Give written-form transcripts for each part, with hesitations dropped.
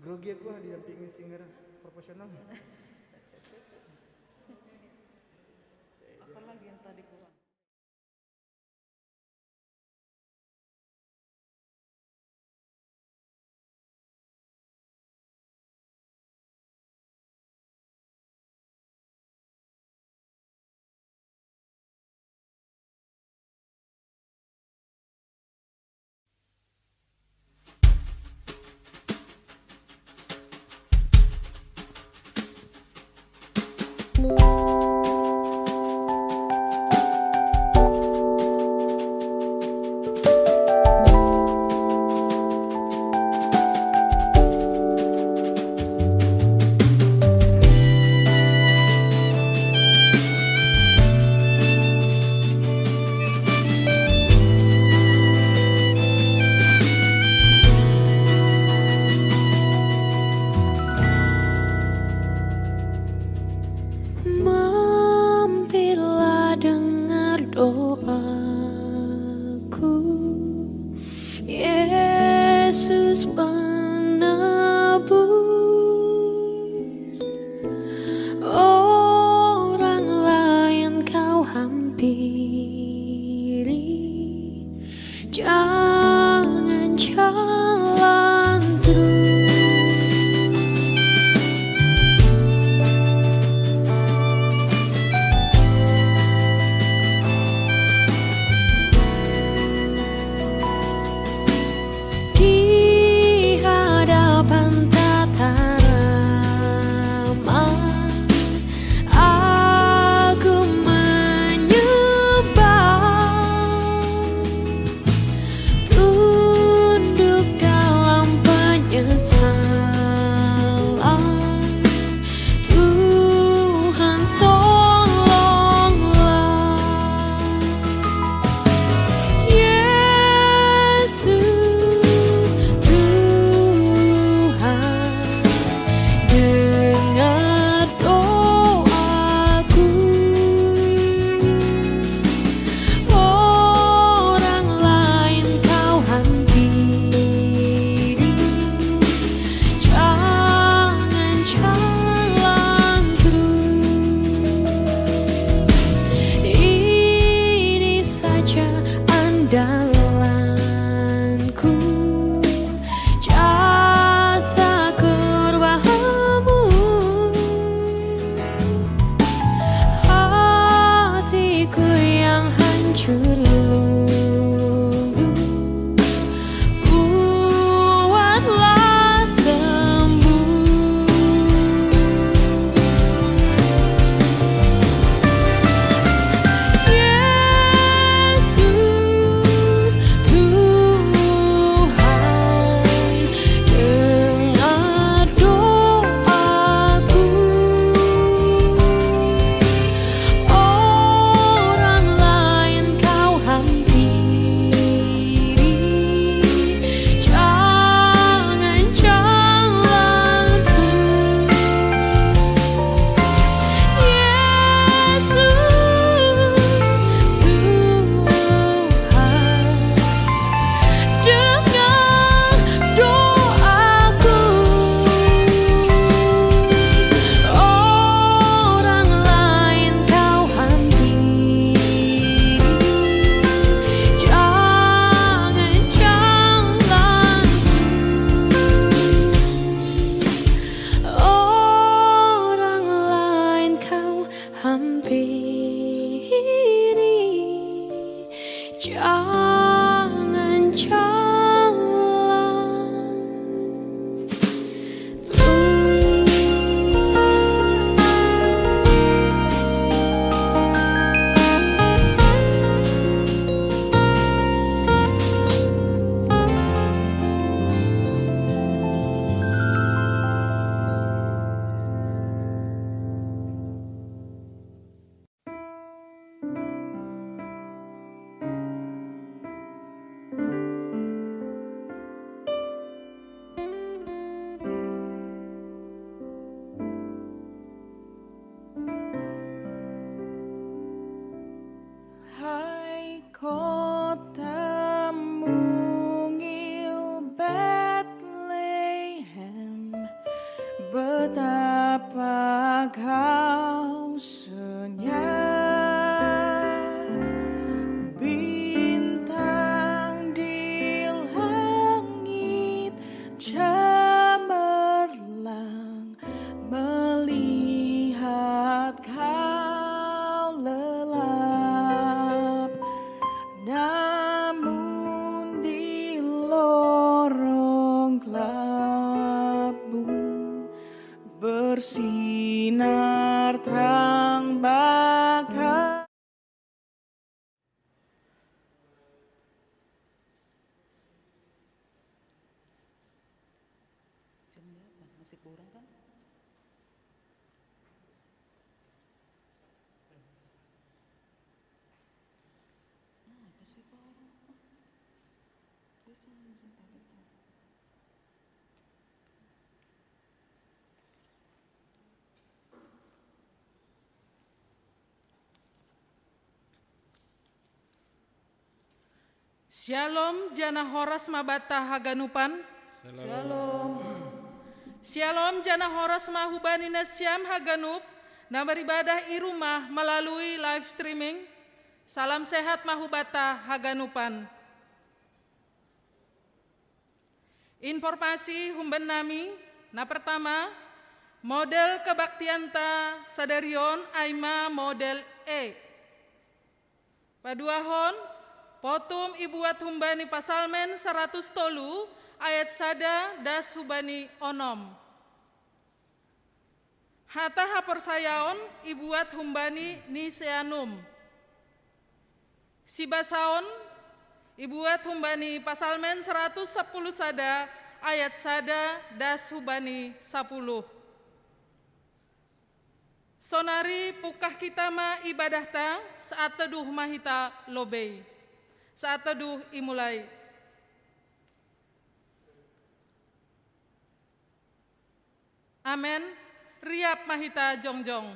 grogi aku didampingi singer profesional. Apa lagi yang tadi kurang? Mampirlah dengar doaku, Yesus penebus. Orang lain kau hampiri, jangan jalan terus. Di hadapan tata ramah, aku menyembah, tunduk dalam penyesalan. Tuhan tolonglah, Yesus Tuhan, dengar doaku. Orang lain kau hampiri, jangan jalan terus. Ini saja andalanku, jasa kurbamu. Hatiku yang hancur luluh, buatlah sembuh. Yesus Tuhan, dengar doaku. Orang lain kau hampiri, jangan jalan terus. Yesus Tuhan, dengar doaku. Orang lain kau hampiri, jangan jalan terus. Orang lain kau hampiri, jangan jalan Hai kota mungil Bethlehem, kau senyap, bintang di langit cemerlang melihat kau lelap, namun di lorong gelapmu bersinar terang bakal. Shalom jana horas mabata haganupan. Shalom. Shalom jana horas mahubanina syam haganup. Na beribadah i rumah melalui live streaming. Salam sehat mahubata haganupan. Informasi humben nami. Na pertama, model kebaktianta sadarion aima model E. Paduahon, potum ibuat humbani pasalmen 100 tolu ayat sada das hubani onom. Hata hapersayaon ibuat humbani ni seanum. Sibasaon ibuat humbani pasalmen 110 sada ayat sada das hubani 10. Sonari pukah kita ma ibadahta saat teduh mahita lobei. Saat teduh imulai. Amen. Riap mahita jongjong.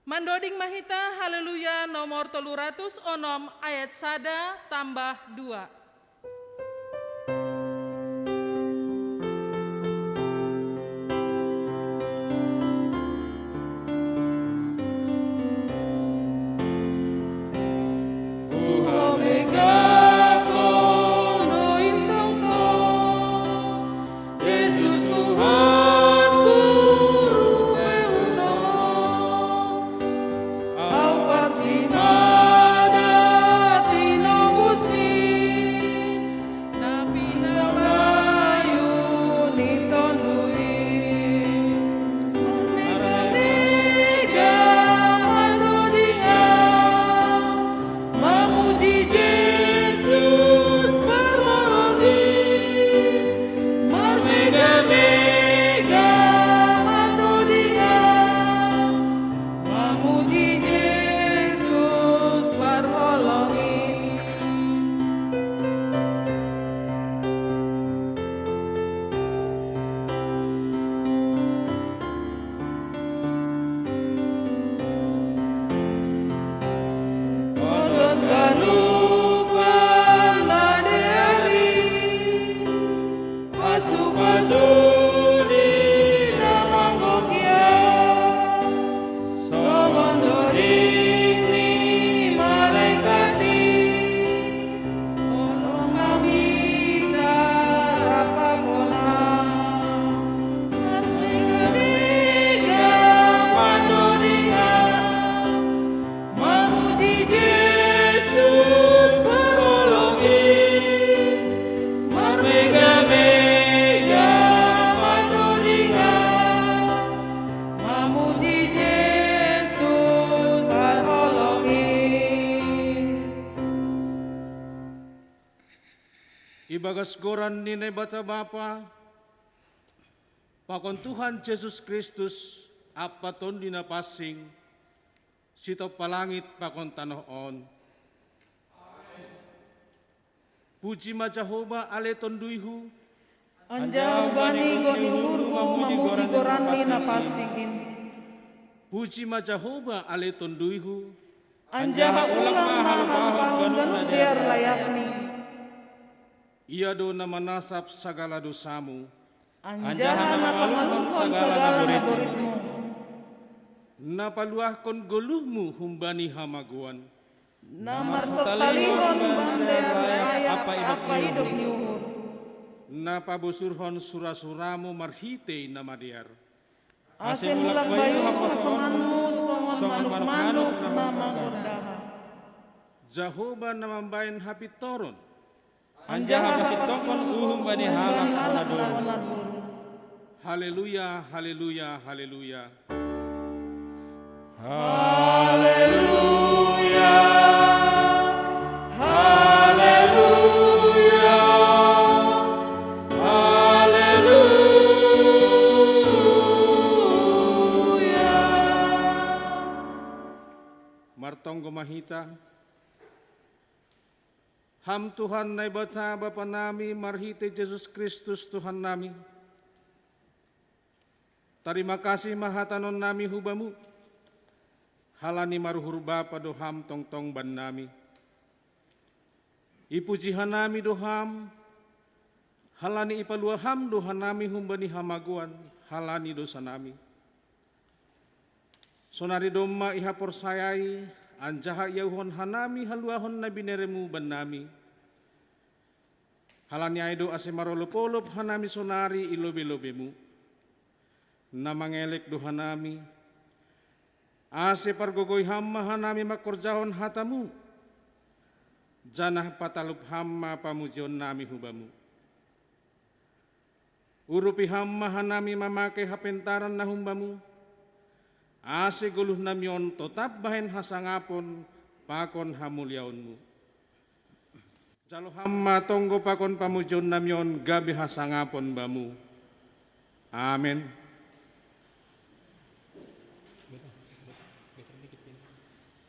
Mandoding mahita haleluya nomor 306 ayat sada tambah 2. Ibagas goran nini bata Bapa, pakon Tuhan Yesus Kristus, apaton dina pasing, sito palangit pakon tanoon. Puji ma Jehova ale tonduihu, Anja ubani goni hurhu mamuji goran nina pasingin. Puji ma Jehova ale tonduihu, Anja ulang mahal biar layakni. ia do na manasap sagala dosamu, Anjahan napamalukon segala naboritmu. Napaluahkon guluhmu humbani hamaguan. Namarsotalihon bandera layak apa hidup niuhur. Napabusurhon surasuramu marhite namadiar. Ase mulang bayu hasamanmu songon manuk-manuk nama gordaha. Jehovah namambayan hapit toron. Anjaha kasitokon humbani halak nadur. Haleluya, haleluya, haleluya. Haleluya. Haleluya. Haleluya. Martong gumahita. Ham Tuhan na ibaca Bapa nami, marhite Jesus Kristus Tuhan nami. Terima kasih mahatanon nami hubamu. Halani maruhur Bapa doham tong-tong ban nami. Ipujihan nami doham. Halani ipaluaham dohan nami humbani hamaguan. Halani dosa nami. Sonari domma iha porsayai. Anjaha yauhon hanami haluahon na bineremu ban nami. Halani aido asemarolopolop hanami sonari ilobe-lobemu. Namangelek doha nami. Ase pargogoy hamma hanami makorjahon hatamu. Janah patalup hamma pamujion nami hubamu. Urupi hamma hanami mamakai hapentaran na humbamu. Ase guluh namion totap bahen hasangapon pakon hamulyaonmu. Jalo hamma tonggo pakon pamujion namion gabi hasangapon bamu. Amin.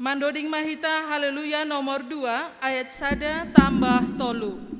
Mandoding Mahita Haleluya nomor 2 ayat 1 tambah tolu.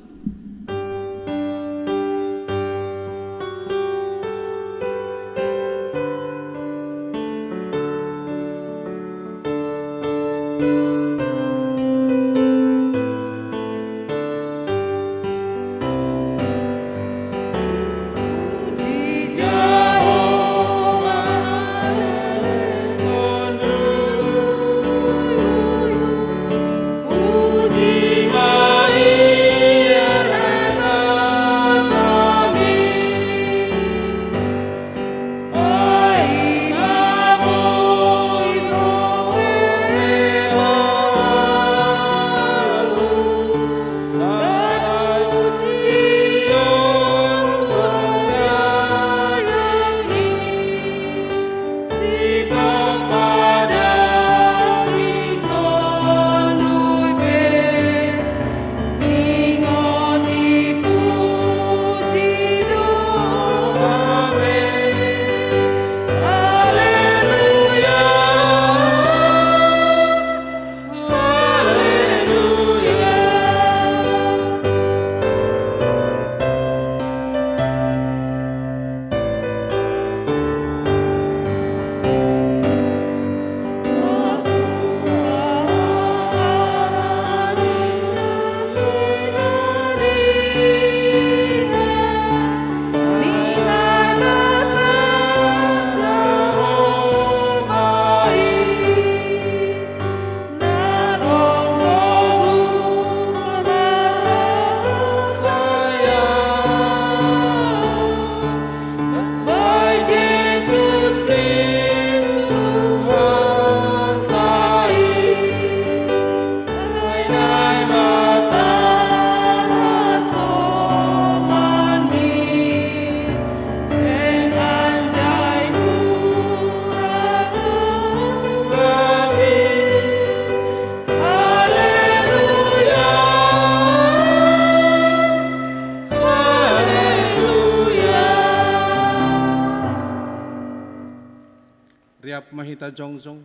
Mahita jongjong.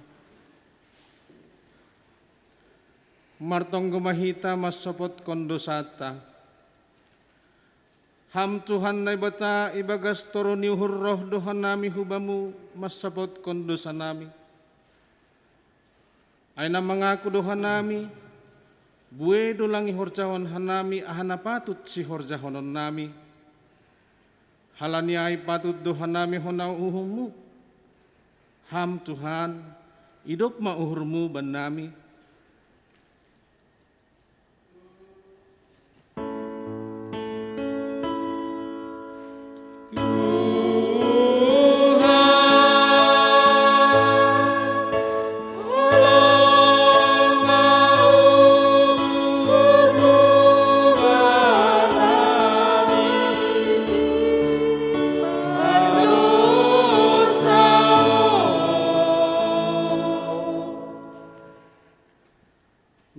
Martong gumahita masopot kondosata. Ham Tuhan na ibata ibagas toro niuhur roh dohan nami hubamu masopot kondosa nami. Ay na mangaku dohan nami. Bue dolangi horjahon hanami ahanapatut si horjahonon nami. halani ay patut dohan nami honau uhummu. Ham Tuhan, hidup mauhurmu ban nami.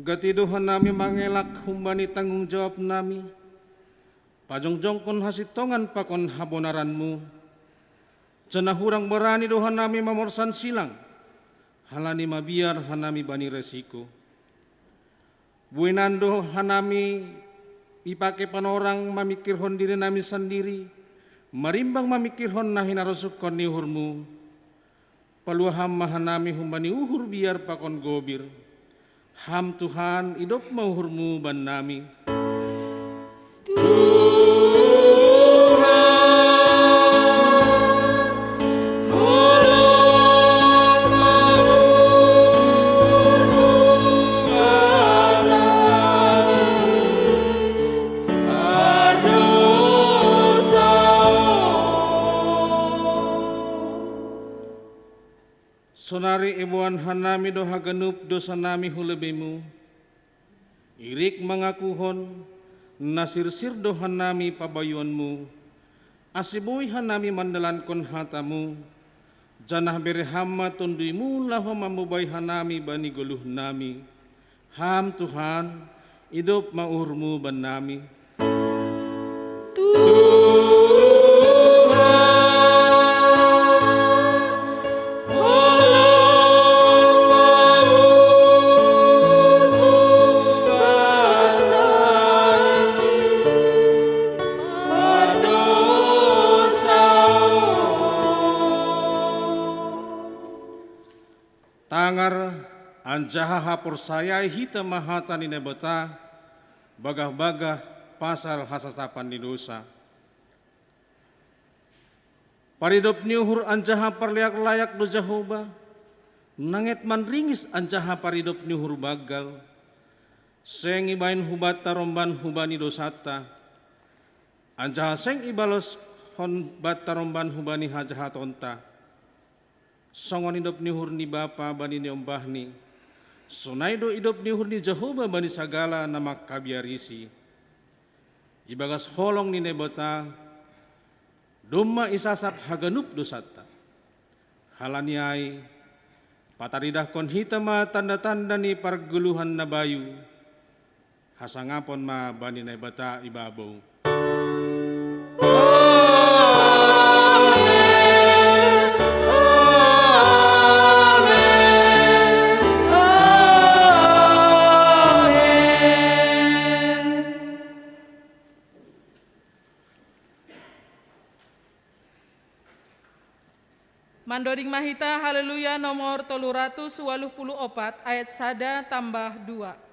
Gatiduhan nami mangelak humbani tanggung jawab nami. Pajongjong kon hasitongan pakon habonaranmu. Cenah hurang berani dohan nami mamorsan silang. Halani mabiar hanami bani resiko. Buenando hanami ipake panorang mamikirhon diri nami sendiri. Marimbang mamikirhon nahin arusukon nihurmu. Paluaham mahanami humbani uhur biar pakon gobir. Ham Tuhan, hidup mauhurmu ban nami. Sonari ibuan hanami doha genup dosa nami hulebemu. Irik mangakuhon nasirsir doha nami pabayuanmu. Asibuy hanami mandalankon hatamu. Janah berehama tunduimu laho mamubay hanami bani guluh nami. Ham Tuhan, hidup mauhurmu ban nami. Tangar anjaha hapur saya hita mahatan ini beta bagah-bagah pasal hasasapan di dosa. Paridop niuhur anjaha parliak layak do Jehovah. Nanget man ringis anjaha paridop niuhur bagal. Seng ibain hubata romban hubani dosata. Anjaha seng ibalos hon bata romban hubani hajaha tonta. Songon hidup nihur ni bapa bani ni ombahni. Sonaido hidup nihur ni Jehovah bani sagala nama kabiarisi. Ibagas holong ni nebota. Dumma isasap haganup dosata. Halaniai pataridah kon hitama tanda-tanda ni parguluhan na bayu. Hasangapon ma bani nebota ibabaw. Mandoring Mahita Haleluya nomor 384 ayat 1 tambah 2.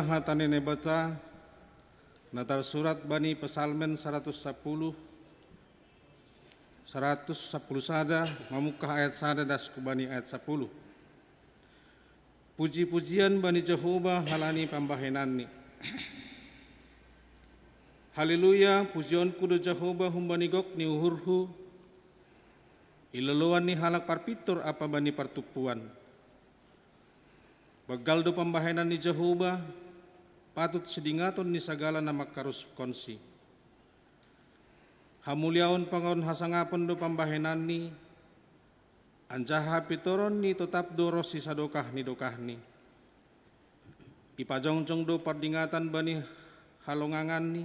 hatane nebata natar surat bani pesalmen 110 sada mamukah ayat sada das kubani ayat 10. Puji-pujian bani Jehovah halani pambahenani. Haleluya, pujian kudu Jehovah humbani gok ni uhurhu. Iluluan ni halak parpitur apa bani partupuan. Bagaldo pambahenan ni Jehovah patut sedingaton ni sagala na makarus konsi. Hamuliaon pangon hasangapon do pambahenan ni anjaha pitoron ni tetap do rosi sadokah ni dokah ni. Ipajongjong do pardingatan bani halongangan ni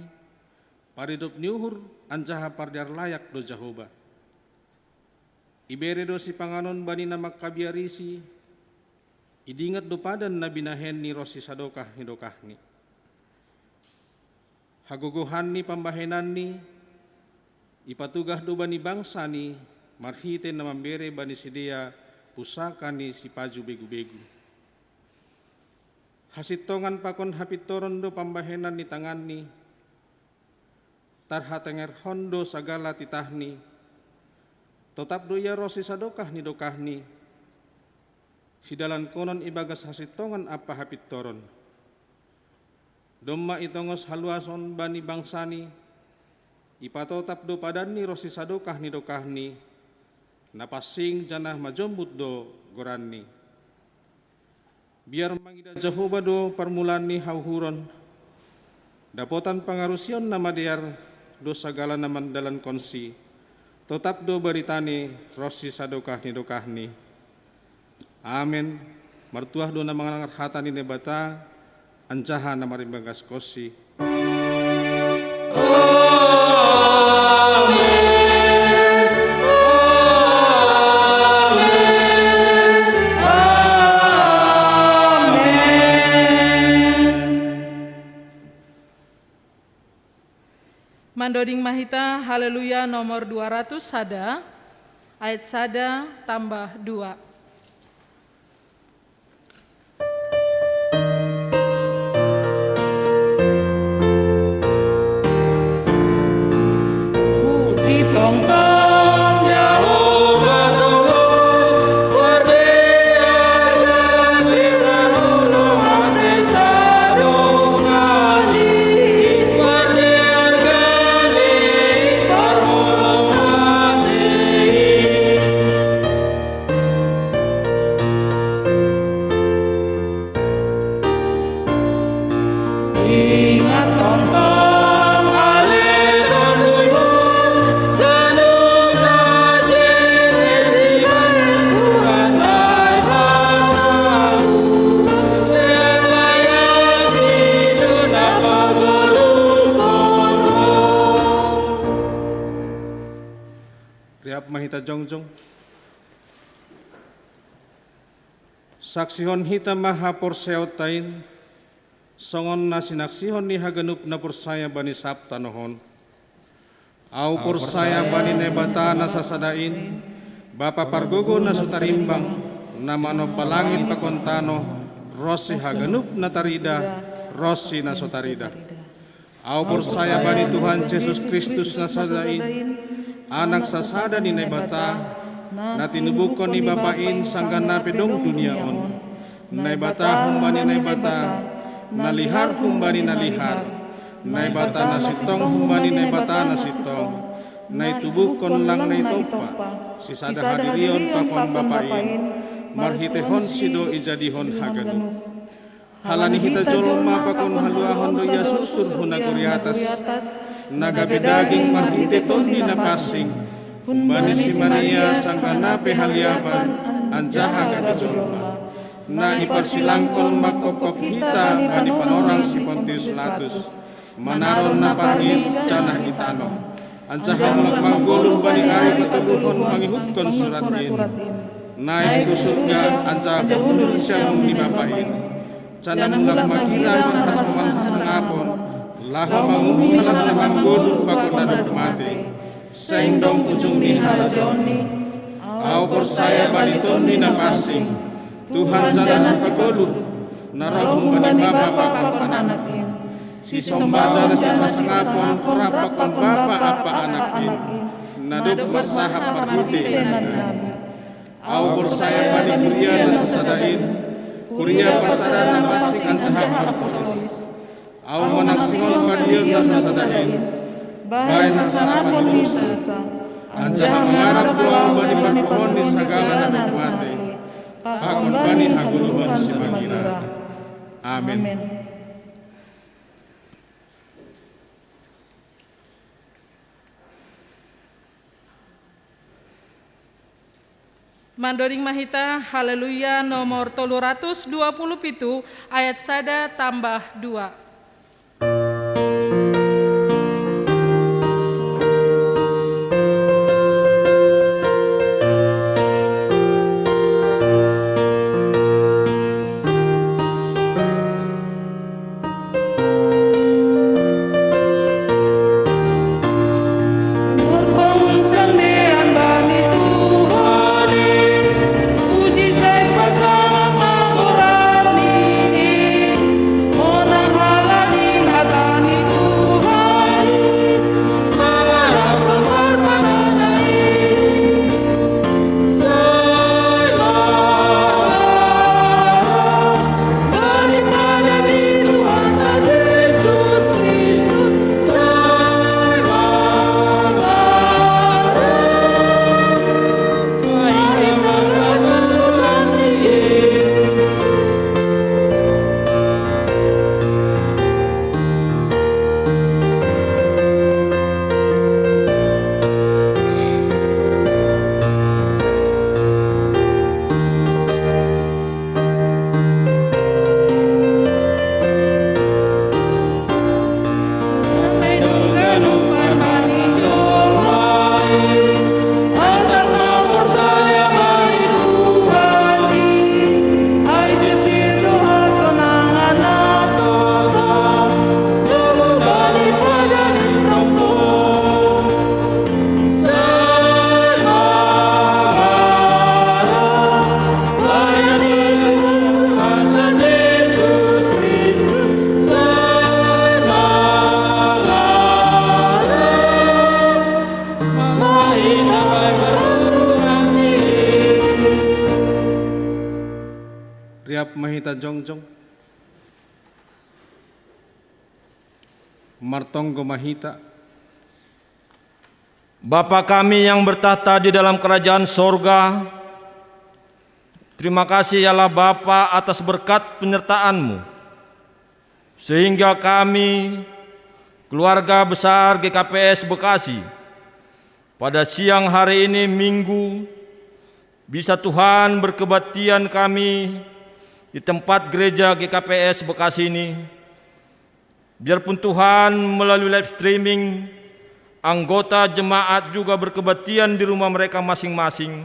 paridop niuhur anjaha pardiar layak do Jehovah. Ibere do si panganon bani na makabiarisi idingat do padan na binahen ni rosi sadokah ni dokah ni. Haguguhan ni pambahenan ni ipatugah do bani bangsa ni marhite na mambere bani sidia pusaka ni si paju begu-begu. Hasitongan pakon hapitoron do pambahenan ni tangan ni tarha tenger hondo sagala titah ni tetap do ya rosi sadokah ni dokah ni sidalan konon ibagas hasitongan apa hapitoron. Domma itongos haluason bani bangsani ipatotap do padan ni rosi sadokah ni dokah ni napasing janah majombut do goran ni. Biar mangida Jehovah do parmulan ni hauhuron dapotan pangarusion nama diar do sagala naman dalan konsi tetap do baritani rosi sadokah ni dokah ni. Amen. Martuah do na mga nangarhata ni nebata anjaha na marimbagas kosi. Mandoding Mahita Haleluya nomor 200 sada ayat sada tambah 2. Mahita jongjong saksihon hita maha porseotain songon na sinaksihon ni haganup na porsaya bani sabta nohon au porsaya bani nebata na sasadain bapa pargogo na sutarimbang na mano palangit pakontano rosi haganup na tarida rosi na sotarida au porsaya bani Tuhan Yesus Kristus na sadain anak sasada ni nebata na tinubukon ni bapain sanggan na pedong duniaon nebata humbani nebata nalihar humbani nalihar nebata na sitong humbani nebata na sitong na itubukon lang na itopa sisada hadirion pakon bapain marhitehon sido ijadihon haganu halani hita jolma pakon haluahon do yasusur hunaguri atas nagabe daging marhite tondi na pasing humbani si Maria sangkana pehaliaban anjaha gabe jolma na iparsilangkon makopkop hita bani panorang si Pontius Latus manaron na parhit canah itano anjaha mulak mangguluh bani ari katuduhon mangihutkon surat in naik ku surga anjaha hunul siamung ni bapain canah mulak magira manghas ngapon laho mangumuhalat na manggoduh pakon na mati sengdong ujung ni halajoni au porsaya bani toni na pasing Tuhan jana si pagoluh Narohum bani bapa pakon anakin. Si sombaja na sa masangapon rapakon bapa apa anakin. Naduk marsahap parhute nanami. Au bersaya bani kuria na sasadain. Kuria persada na basing ancahap apostolis. Au manaksingon badiil na sasadain. Baik na sama ni Musa. Ancahap mangarap doa bani perpohon di sagala na nikmati. Pakon bani haguluhon si magira. Amin. Mandoring Mahita, Haleluya nomor 327 ayat 1 tambah 2. Riap Mahita Jongjong, Martonggo Mahita. Bapa kami yang bertahta di dalam kerajaan sorga, terima kasih ya Allah Bapa atas berkat penyertaan-Mu, sehingga kami, keluarga besar GKPS Bekasi, pada siang hari ini Minggu, bisa Tuhan berkebaktian kami di tempat gereja GKPS Bekasi ini. Biarpun Tuhan melalui live streaming, anggota jemaat juga berkebaktian di rumah mereka masing-masing.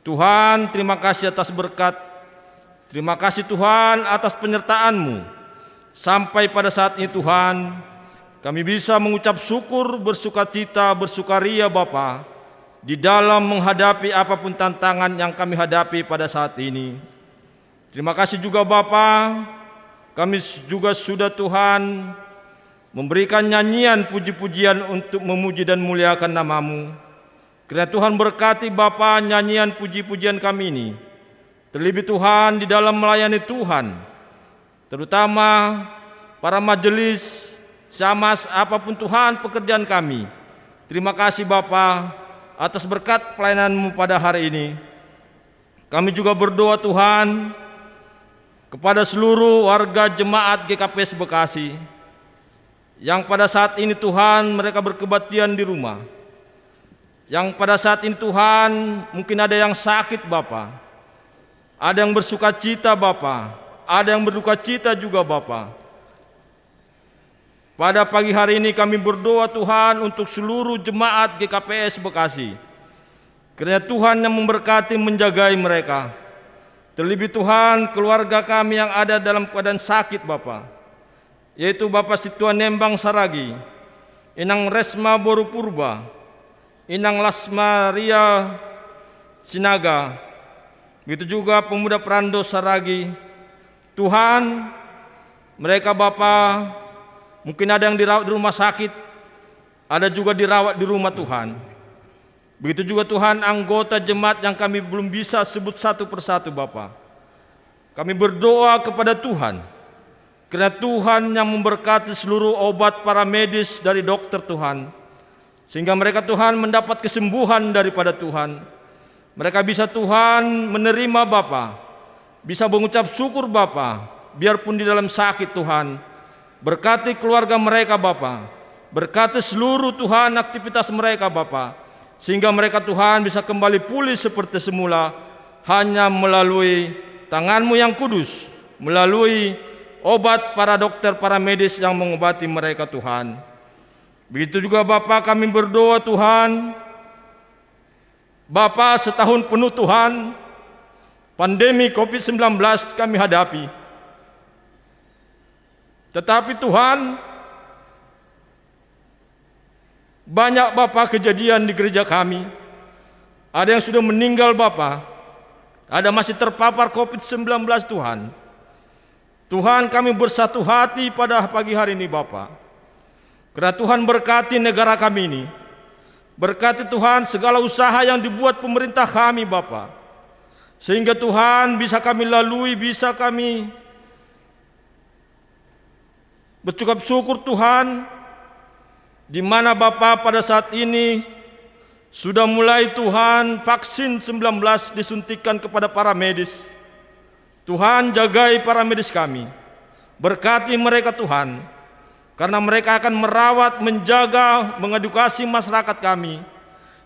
Tuhan, terima kasih atas berkat. Terima kasih Tuhan atas penyertaan-Mu. Sampai pada saat ini Tuhan, kami bisa mengucap syukur, bersukacita, bersukaria Bapa, di dalam menghadapi apapun tantangan yang kami hadapi pada saat ini. Terima kasih juga Bapa, kami juga sudah Tuhan memberikan nyanyian puji-pujian untuk memuji dan muliakan nama-Mu. Kiranya Tuhan berkati Bapa nyanyian puji-pujian kami ini. Terlebih Tuhan di dalam melayani Tuhan, terutama para majelis, syamas, apapun Tuhan pekerjaan kami. Terima kasih Bapa atas berkat pelayanan-Mu pada hari ini. Kami juga berdoa Tuhan kepada seluruh warga jemaat GKPS Bekasi yang pada saat ini Tuhan mereka berkebaktian di rumah, yang pada saat ini Tuhan mungkin ada yang sakit Bapa, ada yang bersuka cita Bapa, ada yang berduka cita juga Bapa. Pada pagi hari ini kami berdoa Tuhan untuk seluruh jemaat GKPS Bekasi, kiranya Tuhan yang memberkati menjagai mereka. Terlebih Tuhan keluarga kami yang ada dalam keadaan sakit Bapa, yaitu Bapak Situan Nembang Saragi, Inang Resma Boru Purba, Inang Lasma Ria Sinaga, begitu juga pemuda Prando Saragi. Tuhan, mereka Bapa, mungkin ada yang dirawat di rumah sakit, ada juga dirawat di rumah Tuhan. Begitu juga Tuhan anggota jemaat yang kami belum bisa sebut satu persatu Bapa. Kami berdoa kepada Tuhan, karena Tuhan yang memberkati seluruh obat para medis dari dokter Tuhan, sehingga mereka Tuhan mendapat kesembuhan daripada Tuhan. Mereka bisa Tuhan menerima Bapa, bisa mengucap syukur Bapa, biarpun di dalam sakit Tuhan. Berkati keluarga mereka Bapa, berkati seluruh Tuhan aktivitas mereka Bapa, sehingga mereka Tuhan bisa kembali pulih seperti semula, hanya melalui tangan-Mu yang kudus, melalui obat para dokter, para medis yang mengobati mereka Tuhan. Begitu juga Bapa, kami berdoa Tuhan, Bapa, setahun penuh Tuhan, pandemi COVID-19 kami hadapi. Tetapi Tuhan, banyak Bapa kejadian di gereja kami. Ada yang sudah meninggal Bapa, ada masih terpapar COVID-19 Tuhan. Tuhan, kami bersatu hati pada pagi hari ini Bapa. Karena Tuhan berkati negara kami ini. Berkati Tuhan segala usaha yang dibuat pemerintah kami Bapa, sehingga Tuhan bisa kami lalui, bisa kami bercukup syukur Tuhan, di mana Bapa pada saat ini sudah mulai Tuhan vaksin 19 disuntikan kepada para medis. Tuhan, jagai para medis kami, berkati mereka Tuhan, karena mereka akan merawat, menjaga, mengedukasi masyarakat kami,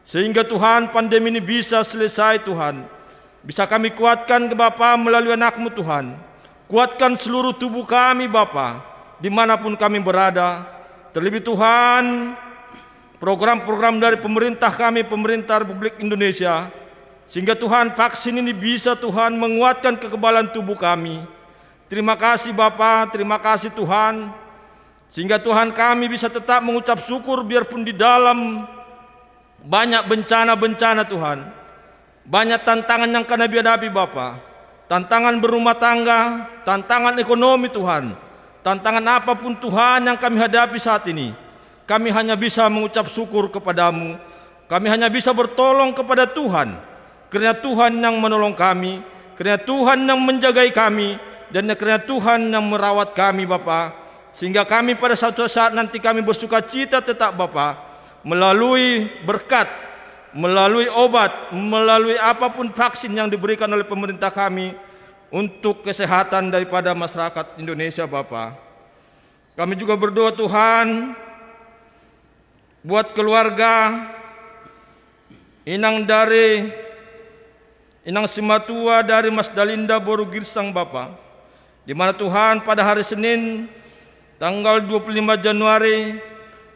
sehingga Tuhan pandemi ini bisa selesai Tuhan. Bisa kami kuatkan ke Bapa melalui anak-Mu Tuhan. Kuatkan seluruh tubuh kami Bapa, dimanapun kami berada. Terlebih Tuhan, program-program dari pemerintah kami, pemerintah Republik Indonesia, sehingga Tuhan vaksin ini bisa Tuhan menguatkan kekebalan tubuh kami. Terima kasih Bapa, terima kasih Tuhan, sehingga Tuhan kami bisa tetap mengucap syukur biarpun di dalam banyak bencana-bencana Tuhan, banyak tantangan yang kami hadapi Bapa, tantangan berumah tangga, tantangan ekonomi Tuhan, tantangan apapun Tuhan yang kami hadapi saat ini, kami hanya bisa mengucap syukur kepadamu. Kami hanya bisa bertolong kepada Tuhan, karena Tuhan yang menolong kami, karena Tuhan yang menjagai kami, dan karena Tuhan yang merawat kami Bapa, sehingga kami pada suatu saat nanti kami bersuka cita tetap Bapa, melalui berkat, melalui obat, melalui apapun vaksin yang diberikan oleh pemerintah kami untuk kesehatan daripada masyarakat Indonesia Bapa. Kami juga berdoa Tuhan buat keluarga Inang Simatua dari Mas Dalinda Boru Girsang Bapa, di mana Tuhan pada hari Senin tanggal 25 Januari,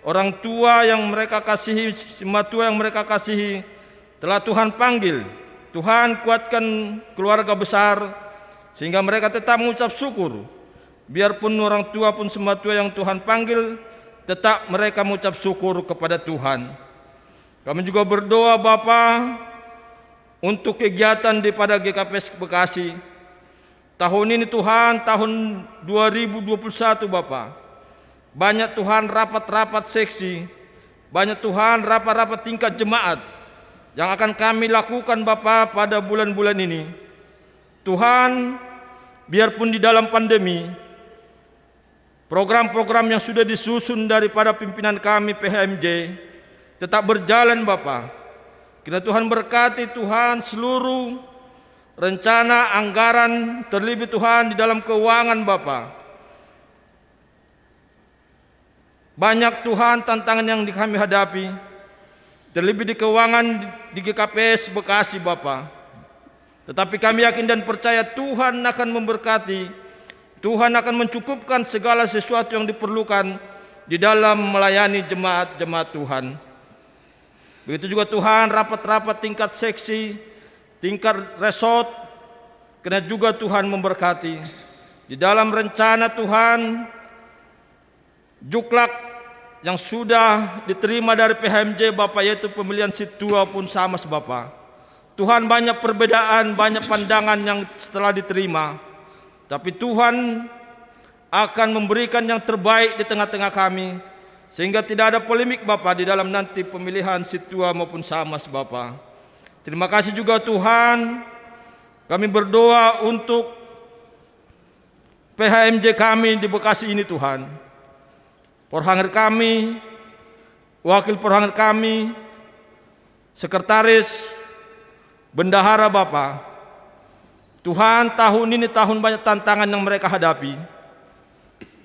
orang tua yang mereka kasihi, Simatua yang mereka kasihi, telah Tuhan panggil. Tuhan kuatkan keluarga besar, sehingga mereka tetap mengucap syukur. Biarpun orang tua pun Simatua yang Tuhan panggil, tetap mereka mengucap syukur kepada Tuhan. Kami juga berdoa Bapa untuk kegiatan daripada GKPS Bekasi. Tahun ini Tuhan, tahun 2021 Bapa, banyak Tuhan rapat-rapat seksi, banyak Tuhan rapat-rapat tingkat jemaat yang akan kami lakukan Bapa pada bulan-bulan ini. Tuhan, biarpun di dalam pandemi, program-program yang sudah disusun daripada pimpinan kami PHMJ tetap berjalan Bapa. Kiranya Tuhan berkati Tuhan seluruh rencana anggaran, terlebih Tuhan di dalam keuangan Bapa. Banyak Tuhan tantangan yang kami hadapi, terlebih di keuangan di GKPS Bekasi Bapa. Tetapi kami yakin dan percaya Tuhan akan memberkati, Tuhan akan mencukupkan segala sesuatu yang diperlukan di dalam melayani jemaat-jemaat Tuhan. Begitu juga Tuhan rapat-rapat tingkat seksi, tingkat resort, karena juga Tuhan memberkati. Di dalam rencana Tuhan, juklak yang sudah diterima dari PHMJ Bapak, yaitu pemilihan situa pun sama Bapak. Tuhan banyak perbedaan, banyak pandangan yang setelah diterima. Tapi Tuhan akan memberikan yang terbaik di tengah-tengah kami, sehingga tidak ada polemik Bapa di dalam nanti pemilihan Situa maupun Samas Bapa. Terima kasih juga Tuhan, kami berdoa untuk PHMJ kami di Bekasi ini Tuhan. Porhanger kami, wakil porhanger kami, sekretaris, bendahara Bapa. Tuhan, tahun ini tahun banyak tantangan yang mereka hadapi.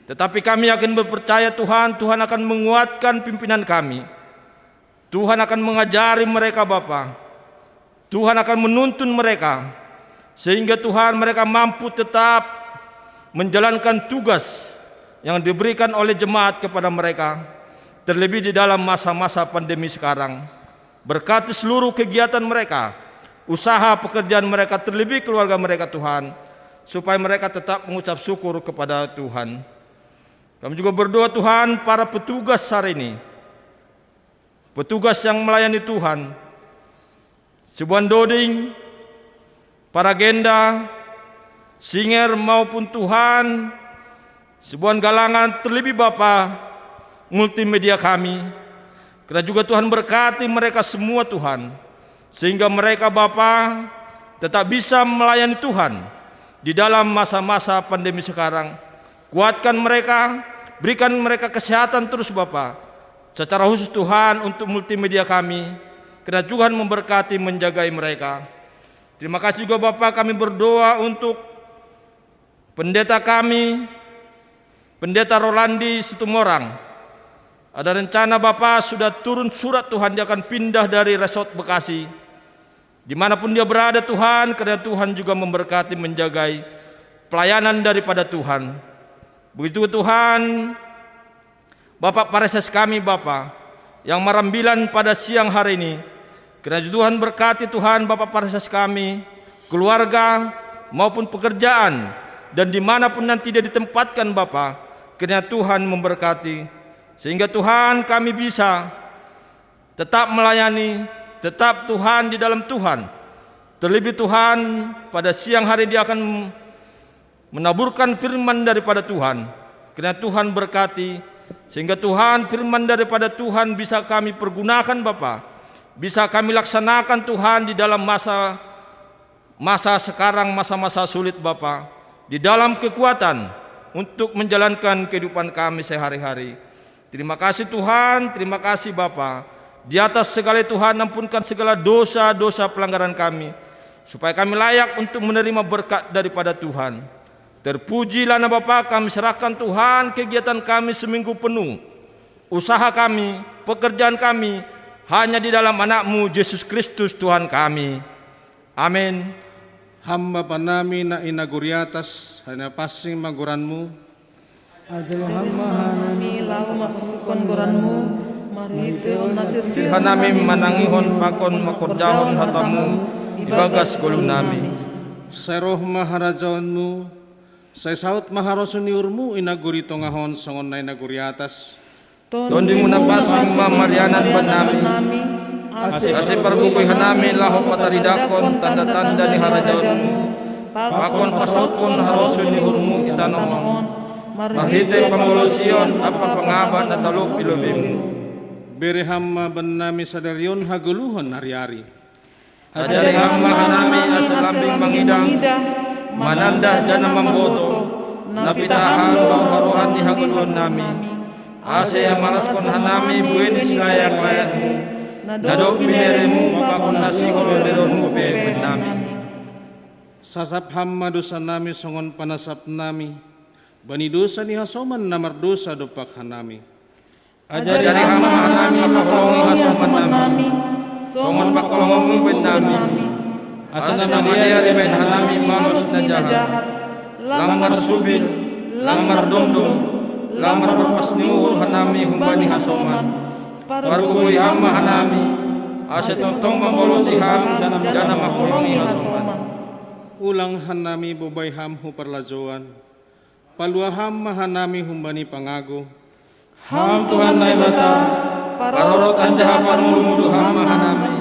Tetapi kami yakin berpercaya Tuhan, Tuhan akan menguatkan pimpinan kami. Tuhan akan mengajari mereka Bapa. Tuhan akan menuntun mereka, sehingga Tuhan mereka mampu tetap menjalankan tugas yang diberikan oleh jemaat kepada mereka, terlebih di dalam masa-masa pandemi sekarang. Berkati seluruh kegiatan mereka, usaha pekerjaan mereka, terlebih keluarga mereka Tuhan, supaya mereka tetap mengucap syukur kepada Tuhan. Kami juga berdoa Tuhan, para petugas hari ini, petugas yang melayani Tuhan, Sibuan Doding, para Genda, Singer maupun Tuhan, Sibuan Galangan, terlebih Bapa multimedia kami, karena juga Tuhan berkati mereka semua Tuhan, sehingga mereka Bapa tetap bisa melayani Tuhan di dalam masa-masa pandemi sekarang. Kuatkan mereka, berikan mereka kesehatan terus Bapa. Secara khusus Tuhan untuk multimedia kami, karena Tuhan memberkati menjagai mereka. Terima kasih juga Bapa, kami berdoa untuk pendeta kami, Pendeta Rolandi Situmorang. Ada rencana Bapa sudah turun surat Tuhan, dia akan pindah dari resort Bekasi. Dimanapun dia berada Tuhan, karena Tuhan juga memberkati menjagai pelayanan daripada Tuhan. Begitu Tuhan, Bapak Pareses kami Bapa yang merambilan pada siang hari ini, karena Tuhan berkati Tuhan Bapak Pareses kami, keluarga maupun pekerjaan, dan dimanapun nanti dia ditempatkan Bapa, karena Tuhan memberkati, sehingga Tuhan kami bisa tetap melayani, tetap Tuhan di dalam Tuhan. Terlebih Tuhan pada siang hari dia akan menaburkan firman daripada Tuhan, karena Tuhan berkati, sehingga Tuhan firman daripada Tuhan bisa kami pergunakan Bapa, bisa kami laksanakan Tuhan di dalam masa sekarang, masa-masa sulit Bapa, di dalam kekuatan untuk menjalankan kehidupan kami sehari-hari. Terima kasih Tuhan, terima kasih Bapa. Di atas segala Tuhan, ampunkan segala dosa-dosa pelanggaran kami, supaya kami layak untuk menerima berkat daripada Tuhan. Terpujilah nama Bapa, kami serahkan Tuhan kegiatan kami seminggu penuh, usaha kami, pekerjaan kami, hanya di dalam anak-Mu Yesus Kristus Tuhan kami. Amin. Hamba panami na inaguriatas, hanya pasing maguranmu, Ajalo hamba hanami lahu maksudkan goranmu, mari teo nasir Sirhanami manangihon pakon makorjahon hatamu, ibagas gulun nami. Seroh maharajaonmu, say saut maharosuniurmu inaguri tongahon songon na inaguriatas. Tondi mo na pasing mamarianan ba nami, ase parbukoy hanami laho pataridakon, tanda-tanda ni harajaonmu, pakon pasaukon harosunihurmu itanomon, marhite pangolosion apa pangaba na talok ilubim. Berehama benami sadaryon haguluhon hari-hari. Ajari hamba hanami asalambing mangidang, manandah jana mamboto, napitahan bauharuhan ni haguluhon nami. Ase amaraskon hanami buenis layak-layakmu, nadok bineremu pakon nasihon beronmu pe nami. Sasap hamma dosa nami songon panasap nami, bani dosa ni hasoman namar dosa dopak hanami. Ajari hamba hanami pakolongi hasoman nami, songon pakolongi ben nami. Asa namadaya riben hanami manos na jahat, lamar subin, lamar domdom, lamar berpasniur hanami humbani hasoman. Parkukuy hamba hanami, asa tontong mambolosi ham jana makolongi hasoman. Ulang hanami bobay hamhu parlazoan, paluaham mahanami humbani pangago. Ham Tuhan na mata, Parorot anjahapan mumudu ham mahanami,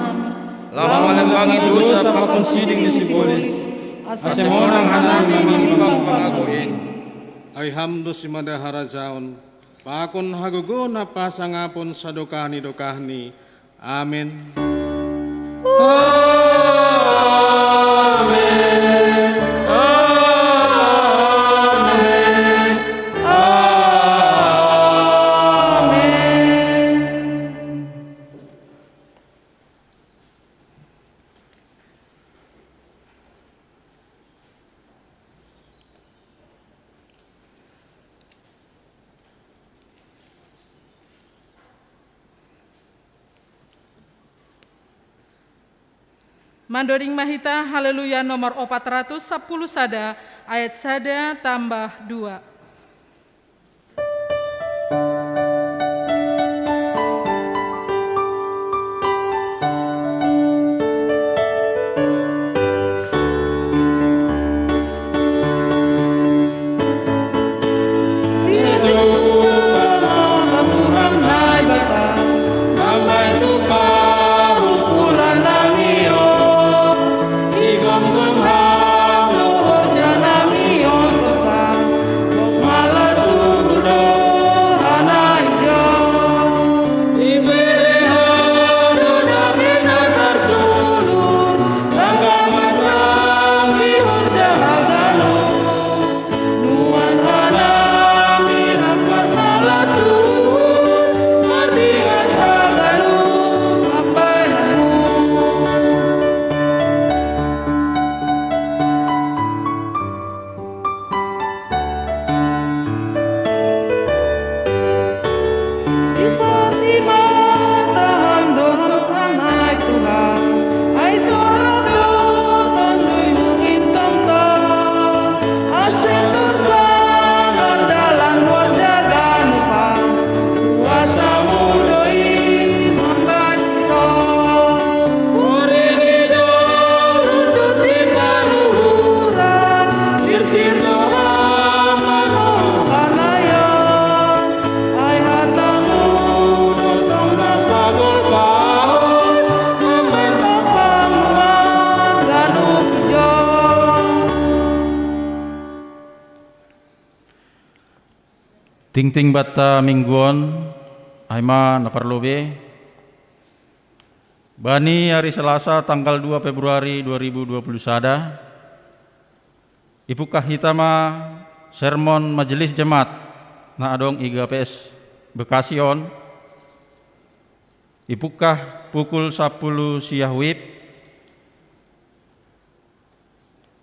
lawa malembangi dosa pakon siding ni sibolis. asa orang hanang menimbang pangagoin. Ay hamdo si madaharajaon, pakon haguguna pasangapon sa dokahni. Amen. Mandoring Mahita Haleluya nomor 410 sada ayat sada tambah 2. Ting-ting bata mingguan, aima naparlobe. Bani hari Selasa tanggal 2 Februari 2020 sada. Ipukah hitama sermon majelis jemaat na adong IGPS Bekasion. Ipukah pukul 10 siahwib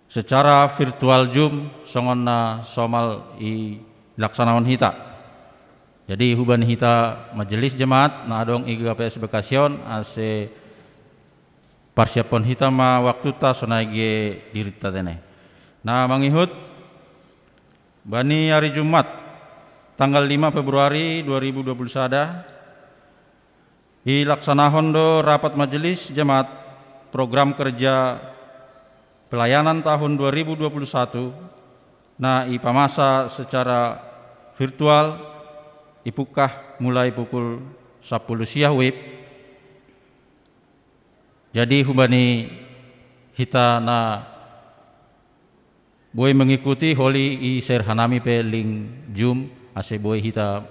secara virtual Zoom songon na somal i laksanawan hita. Jadi huban hita majelis jemaat na adong IGPS Bekasion ase persiapan hita ma waktu ta sonage dirita tene. Nah mangihut bani hari Jumat tanggal 5 Februari 2020 sada ilaksanahon do rapat majelis jemaat program kerja pelayanan tahun 2021 na ipamasa secara virtual ipukah mulai pukul 10 siang wib. Jadi hubani hita na boy mengikuti holi i serhanami pe link Zoom ase boy hita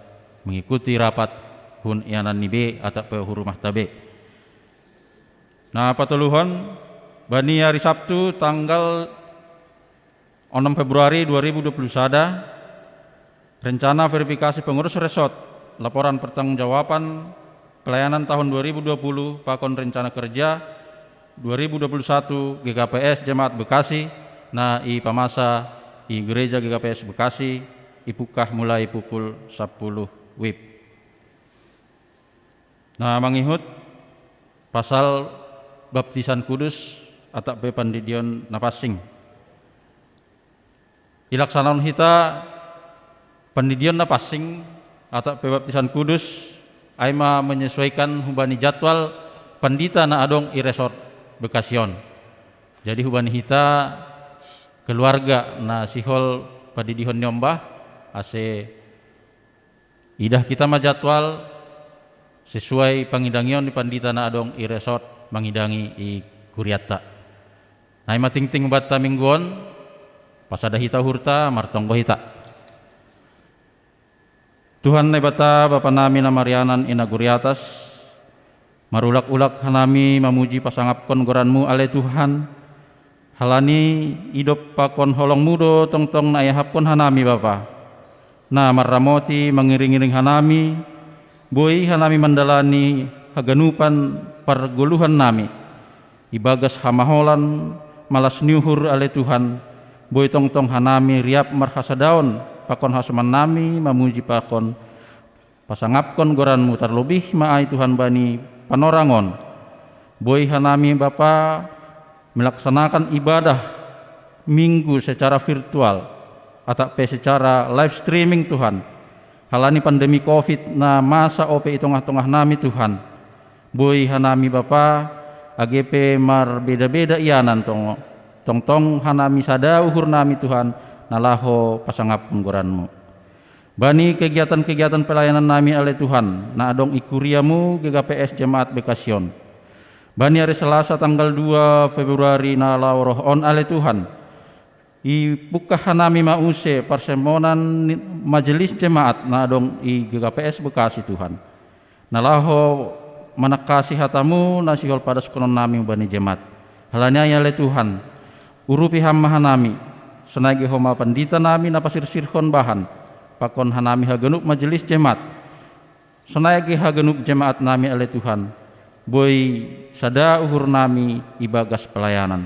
mengikuti rapat hun ianan nibe atau pe hurumah tabe. Nah patuluhon bani hari Sabtu tanggal 6 Februari 2020 sada rencana verifikasi pengurus resort laporan pertanggungjawaban pelayanan tahun 2020 pakon rencana kerja 2021 GKPS Jemaat Bekasi na i pamasa i gereja GKPS Bekasi ipukah mulai pukul 10 WIB. Nah mangihut pasal baptisan kudus atau pepandidion napasing ilaksanaan hita pendidian napasing atau pembaptisan kudus aima menyesuaikan hubani jadwal pandita na adong i resort Bekasion. Jadi hubani hita keluarga na sihol padidihon nyombah ase idah kita ma jadwal sesuai pangidangion di pandita na adong i resort mangidangi i kuriata. Hai mating-ting bata mingguan, pasada hita hurta martonggo hita. Tuhan nai bata bapa nami na Marianan inaguriatas, marulak-ulak hanami mamuji pasangapkon goranmu ale Tuhan. Halani idop pakon holong mudo tong-tong na ayahapkon hanami bapa. Na marramoti mengiring-iring hanami, boy hanami mandalani haganupan parguluhan nami. Ibagas hamaholan malas niuhur ale Tuhan, boy tong-tong hanami riap marhasadaon pakon hasuman nami mamuji pakon pasangapkon goranmu terlebih maai Tuhan bani panorangon. Boy hanami bapa melaksanakan ibadah minggu secara virtual atau secara live streaming Tuhan. Halani pandemi Covid na masa ope itongah-tongah nami Tuhan. Boy hanami bapa AGP mar beda-beda ianan tong hanami sada uhur nami Tuhan nalaho pasangap penggoranmu. Bani kegiatan-kegiatan pelayanan nami ale Tuhan na adong ikuriamu GKPS Jemaat Bekasyon. Bani hari Selasa tanggal 2 Februari na lauroh on ale Tuhan. Ibuka hanami mause persemonan majelis jemaat na adong i GKPS Bekasi Tuhan. Nalaho manakasi hatamu nasihol pada sekonon nami bani jemaat. Halanya ya le Tuhan. Urupi hamma hanami. Senagi homa pandita nami napasir-sirhon bahan. Pakon hanami hagenup majelis jemaat. Senagi hagenup jemaat nami ale Tuhan. Boy sada uhur nami ibagas pelayanan.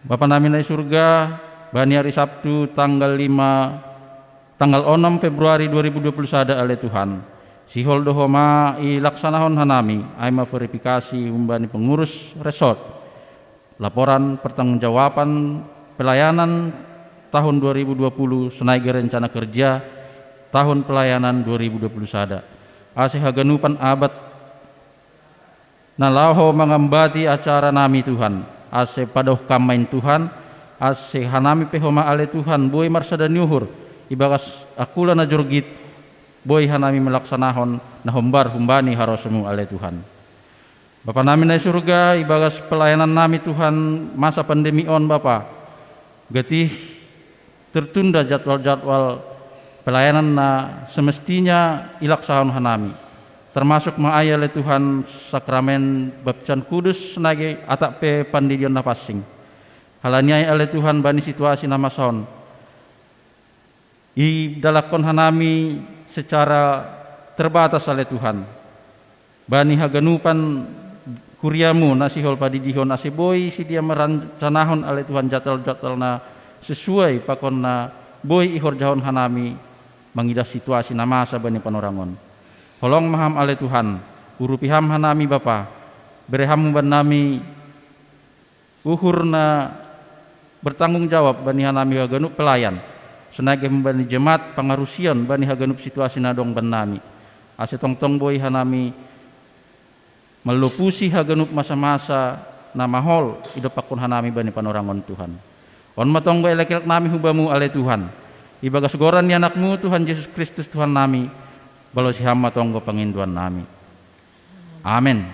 Bapa nami na surga, bani hari Sabtu tanggal 6 Februari 2021 ale Tuhan. Sihol dohoma ilaksanahon hanami aima verifikasi umbani pengurus resort. Laporan pertanggungjawaban pelayanan tahun 2020 senagi rencana kerja tahun pelayanan 2021. Asih haganupan abad nalaho mengambati acara nami Tuhan. Ase padoh kamain Tuhan. Ase hanami pehoma ale Tuhan. Boy marsada nyuhur. Ibagas akula na jorgit. Boy hanami melaksanahon na humbar humbani harosmu ale Tuhan. Bapa nami na surga. Ibagas pelayanan nami Tuhan masa pandemi on Bapa. Getih tertunda jadwal-jadwal pelayanan na semestinya ilaksahon hanami. Termasuk maaya le Tuhan sakramen baptisan kudus senagi atak pe pandidion napasing. Halaniai ale Tuhan bani situasi namason. I dalakon hanami secara terbatas ale Tuhan. Bani haganupan kuriamu nasihol padidihon aseboy si dia merancanahon ale Tuhan jatal-jatal na sesuai pakon na boy ihor jahon hanami mangidah situasi namasa bani panorangon. Holong maham ale Tuhan, urupiham hanami Bapa, bereham ban nami uhurna bertanggung jawab bani hanami hagenup pelayan, senagi bani jemaat pangarusian bani hagenup situasi nadong ban nami. Ase tong-tong boy hanami melupusi hagenup masa-masa namahol hidup pakun hanami bani panorangon Tuhan. On matong boy elek nami hubamu ale Tuhan. Ibagas goran ni anakmu Tuhan Yesus Kristus Tuhan nami. Balau si hamba tonggo penginduan nami. Amin.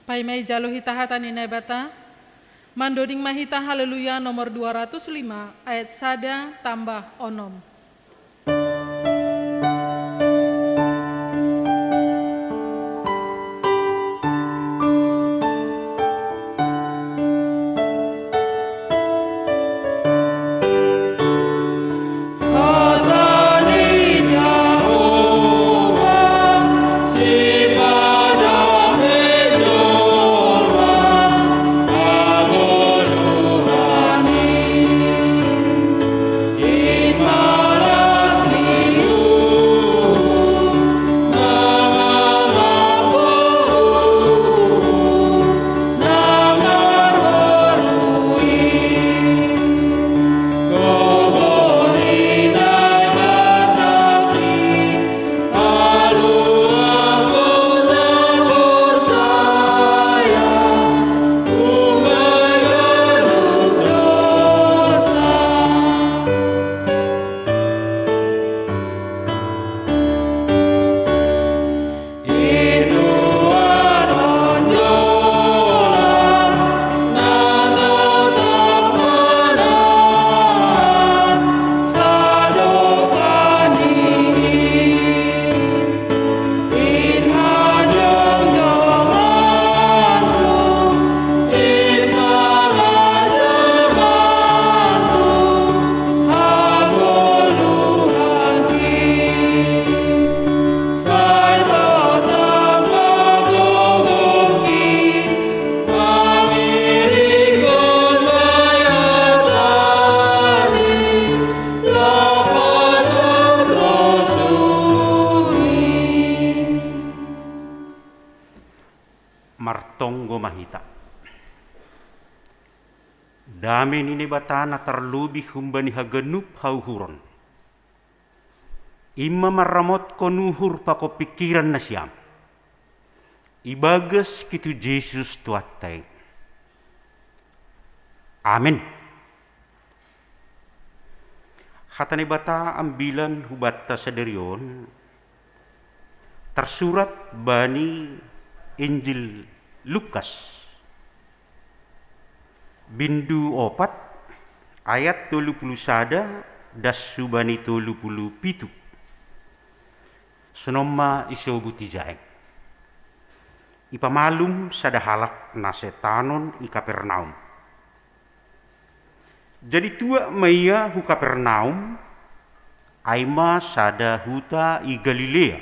Pai mai jalo hita hata ni bata. Mandoding mahita haleluya nomor 205 ayat sada tambah onom. In my martonggo mahita. Dami nini batana terlebih humbani hagenup hauhuron. Ima maramot ko nuhur pako pikiran na siyam. Ibagas kitu Jesus tuatay. Amin. Hatani bata ambilan hubata sa derion, tersurat bani Injil Lukas bindu 4 ayat 31 das subani 37 sunoma isobuti jaeng ipamalum sadahalak na setanon i Kapernaum. Jadi tua maya hu Kapernaum aima sada huta i Galilea.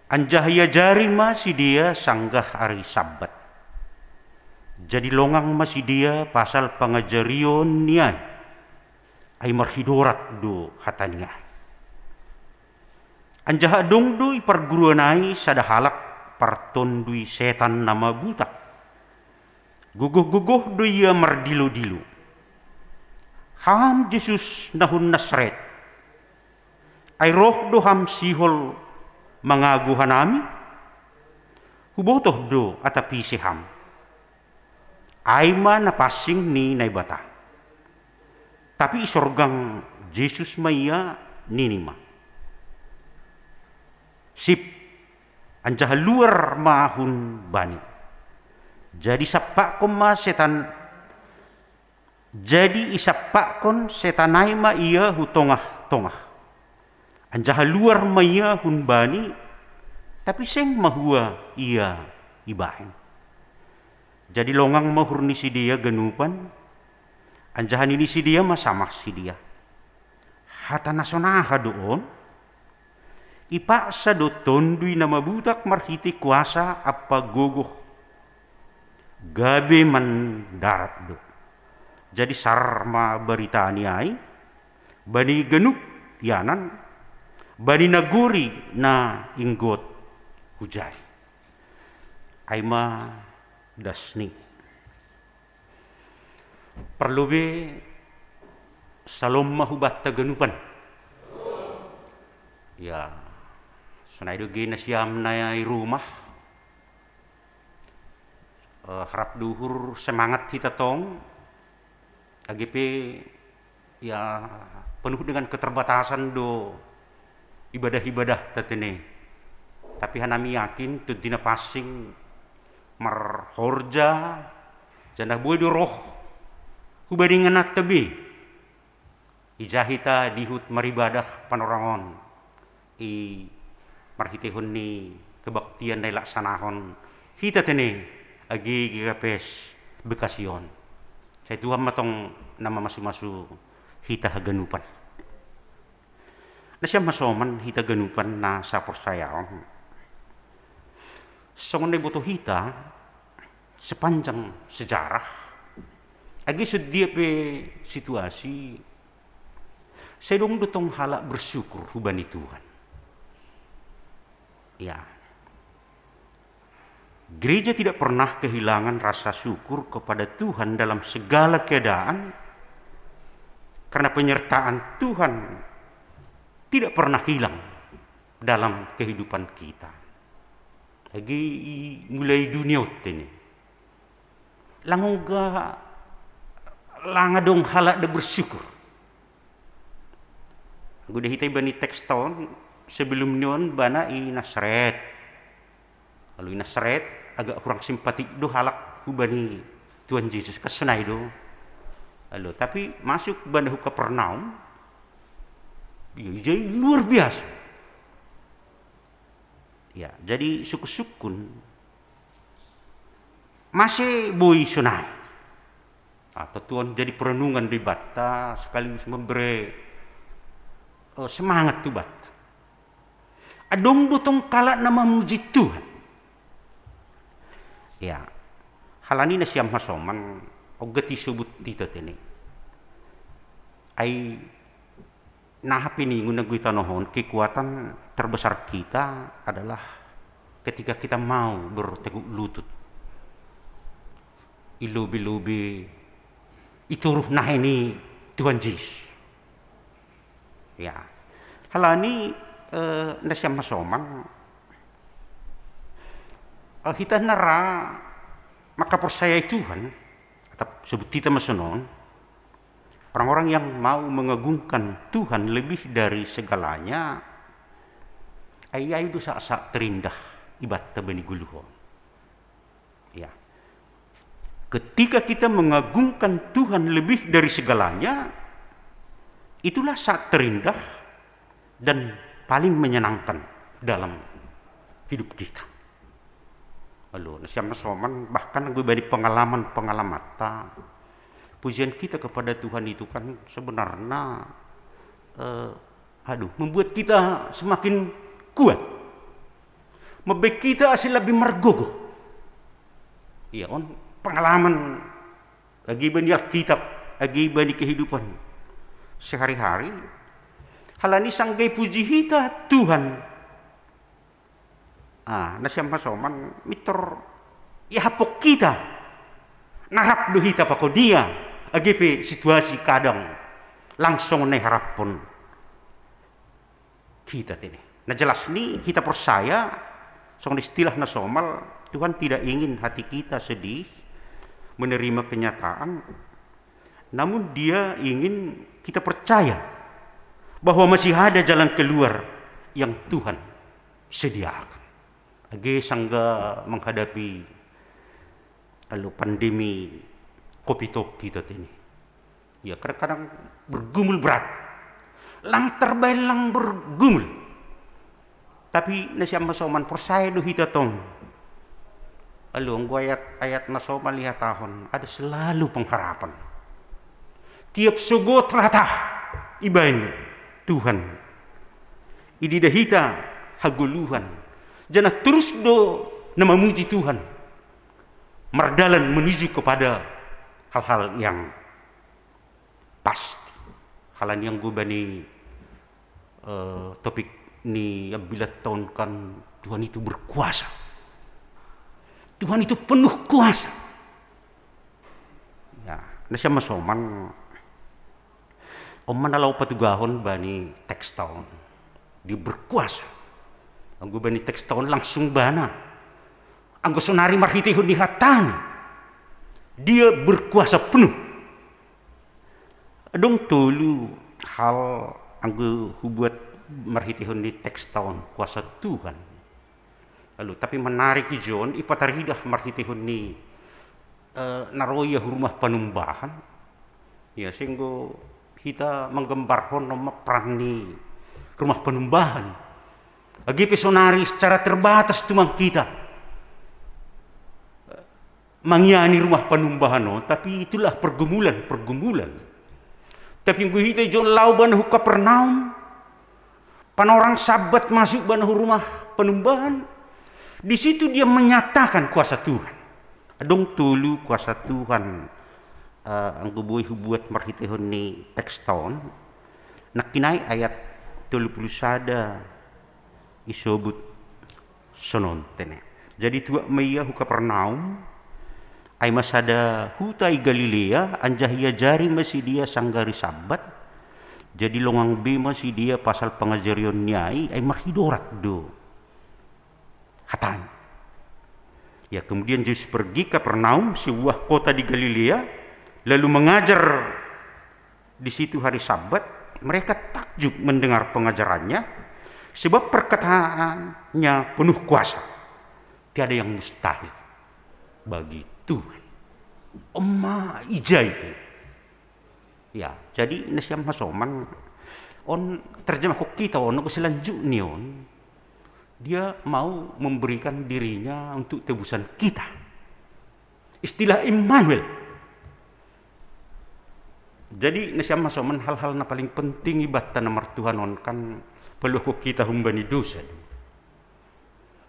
Anjahya jari ma si dia sanggah hari Sabat. Jadi longang ma si dia pasal pangajarion nian ay marhidorat do hatania. Anjaha dong do iparguruanai sadahalak partondui setan nama buta. Guguh-guguh do ia mardilo-dilo. Ham Jesus nahun Nasret. Ay roh do ham sihol mangaguhanami. Hubotoh do atapi siham. Ay ma napasing ni naibata. Tapi isorgang Jesus maya ninima. Sip. Anjaha luar mahun bani. Jadi sapak ma setan. Jadi isapak kon setanai ma ia hu tongah-tongah. Anjaha luar ma ia hun bani. Tapi seng mahua ia ibahen. Jadi longang mahur ni si dia genupan. Anjahan ini si dia masamah si dia. Hata nasonaha doon. Ipaksa do tondui nama budak marhiti kuasa apa gogoh. Gabe man darat do. Jadi sarma berita niai. Bani genup yanan. Bani naguri na inggot hujai. Aima dasni. Perlu be salom mahubat taganupan. Ya, sunai do gina siam na rumah. Harap duhur semangat kita tong. AGP ya penuh dengan keterbatasan do ibadah-ibadah tatene. Tapi hanami yakin tu dina passing marhorja jana buai do roh hubadingan nak tebi ijahita dihut maribadah panorangon i marhitehon ni kebaktian dai laksanahon hita tene agi gigapes bekasyon saya tuhan matong nama masu-masu hita haganupan na siya masoman hita ganupan na sa persayaon songon na buto hita sepanjang sejarah agi sedia pe situasi saya dong dutong halak bersyukur hubani Tuhan ya. Gereja tidak pernah kehilangan rasa syukur kepada Tuhan dalam segala keadaan karena penyertaan Tuhan tidak pernah hilang dalam kehidupan kita. Lagi mulai dunia ini, langadong halak da bersyukur. Aku dah hitai bani teks tahun sebelum nion bana i Nasret. Lalu i Nasret agak kurang simpatik do halak hubani Tuhan Yesus kesenai do. Lalu tapi masuk bana hu Kapernaum, jadi luar biasa. Ya, jadi suku-sukun masih boy sunai. Atau Tuhan jadi perenungan di bata sekaligus memberi semangat tu bata. Adong butong kalat nama muji Tuhan. Ya, halani na siyam hasoman ogati subut dito tini. Ay nahapiningon na gui tanohon kekuatan terbesar kita adalah ketika kita mau berteguk lutut. Ilubi-lubi itu ruh nah ini Tuhan Yesus. Ya, halani nasyam masoman kita nara maka percaya Tuhan atau sebut kita masonon orang-orang yang mau mengagungkan Tuhan lebih dari segalanya ayah itu saat terindah ibadah bani guluhon. Ya, ketika kita mengagungkan Tuhan lebih dari segalanya, itulah saat terindah dan paling menyenangkan dalam hidup kita. Lalu, siapa soman bahkan gue beri pengalaman pujian kita kepada Tuhan itu kan sebenarnya membuat kita semakin kuat, membuat kita asli lebih mergogo. Iya, pengalaman lagi bani Alkitab, lagi bani kehidupan sehari-hari. Halani sanggai puji kita Tuhan. Nasyam masoman mitor ihapok kita. Narap do hita pako dia. Agipe situasi kadang langsung neharap pun kita tini. Nah jelas nih kita percaya soal istilah nasomal Tuhan tidak ingin hati kita sedih menerima kenyataan, namun Dia ingin kita percaya bahwa masih ada jalan keluar yang Tuhan sediakan. Age sangga menghadapi pandemi COVID kita ini. Ya kadang-kadang bergumul berat. Lang terbaik lang bergumul. Tapi nasyam masoman percaya do hita tong. Ang ayat masoman lihat tahun ada selalu pengharapan. Tiap sugot latah ibain Tuhan. Idi dahita haguluhan. Jangan terus do na memuji Tuhan. Merdalan menuju kepada hal-hal yang pasti. Hal yang gue bani topik ni bila tahunkan Tuhan itu berkuasa. Tuhan itu penuh kuasa. Ya, nasya masoman nalau patugahon bani teks tahun. Dia berkuasa. Ang bani teks tahun langsung bana. Ang sonari marhitihun di hatan. Dia berkuasa penuh. Adong tulu hal ang hubuat marhitihun di teks tahun kuasa Tuhan. Lalu tapi menarik ijon ipataridah marhitihun ni naroya rumah panumbahan. Ya sehingga kita menggambarkan nama peran ni rumah panumbahan. Agi pesonari secara terbatas tumang kita mangyani rumah panumbahan tapi itulah pergumulan. Tapi yang kita ijon lauban hu Kapernaum panorang sabat masuk banahu rumah panumbahan. Di situ dia menyatakan kuasa Tuhan. Adong tulu kuasa Tuhan. Ang gubuy hubuat marhitihon ni teks tahun. Nakinay ayat 30 sada isobut sonon tene. Jadi tuak maya hu Kapernaum ay masada hutai Galilea anjah ia jari masih dia sanggari sabat. Jadi longang bima si dia pasal pengajarion nyai ay marhidorat do. Hatan. Ya kemudian Yesus pergi ke Kapernaum, sebuah kota di Galilea, lalu mengajar di situ hari Sabat. Mereka takjub mendengar pengajarannya, sebab perkataannya penuh kuasa. Tiada yang mustahil bagi Tuhan. Oma ijai itu. Ya, jadi nasyam masoman on terjemah kok kita on ko selanjutnya on. Dia mau memberikan dirinya untuk tebusan kita. Istilah Immanuel. Jadi nasyam masoman hal-hal na paling penting ibadah nomor Tuhan on kan perlu ko kita humbani dosa.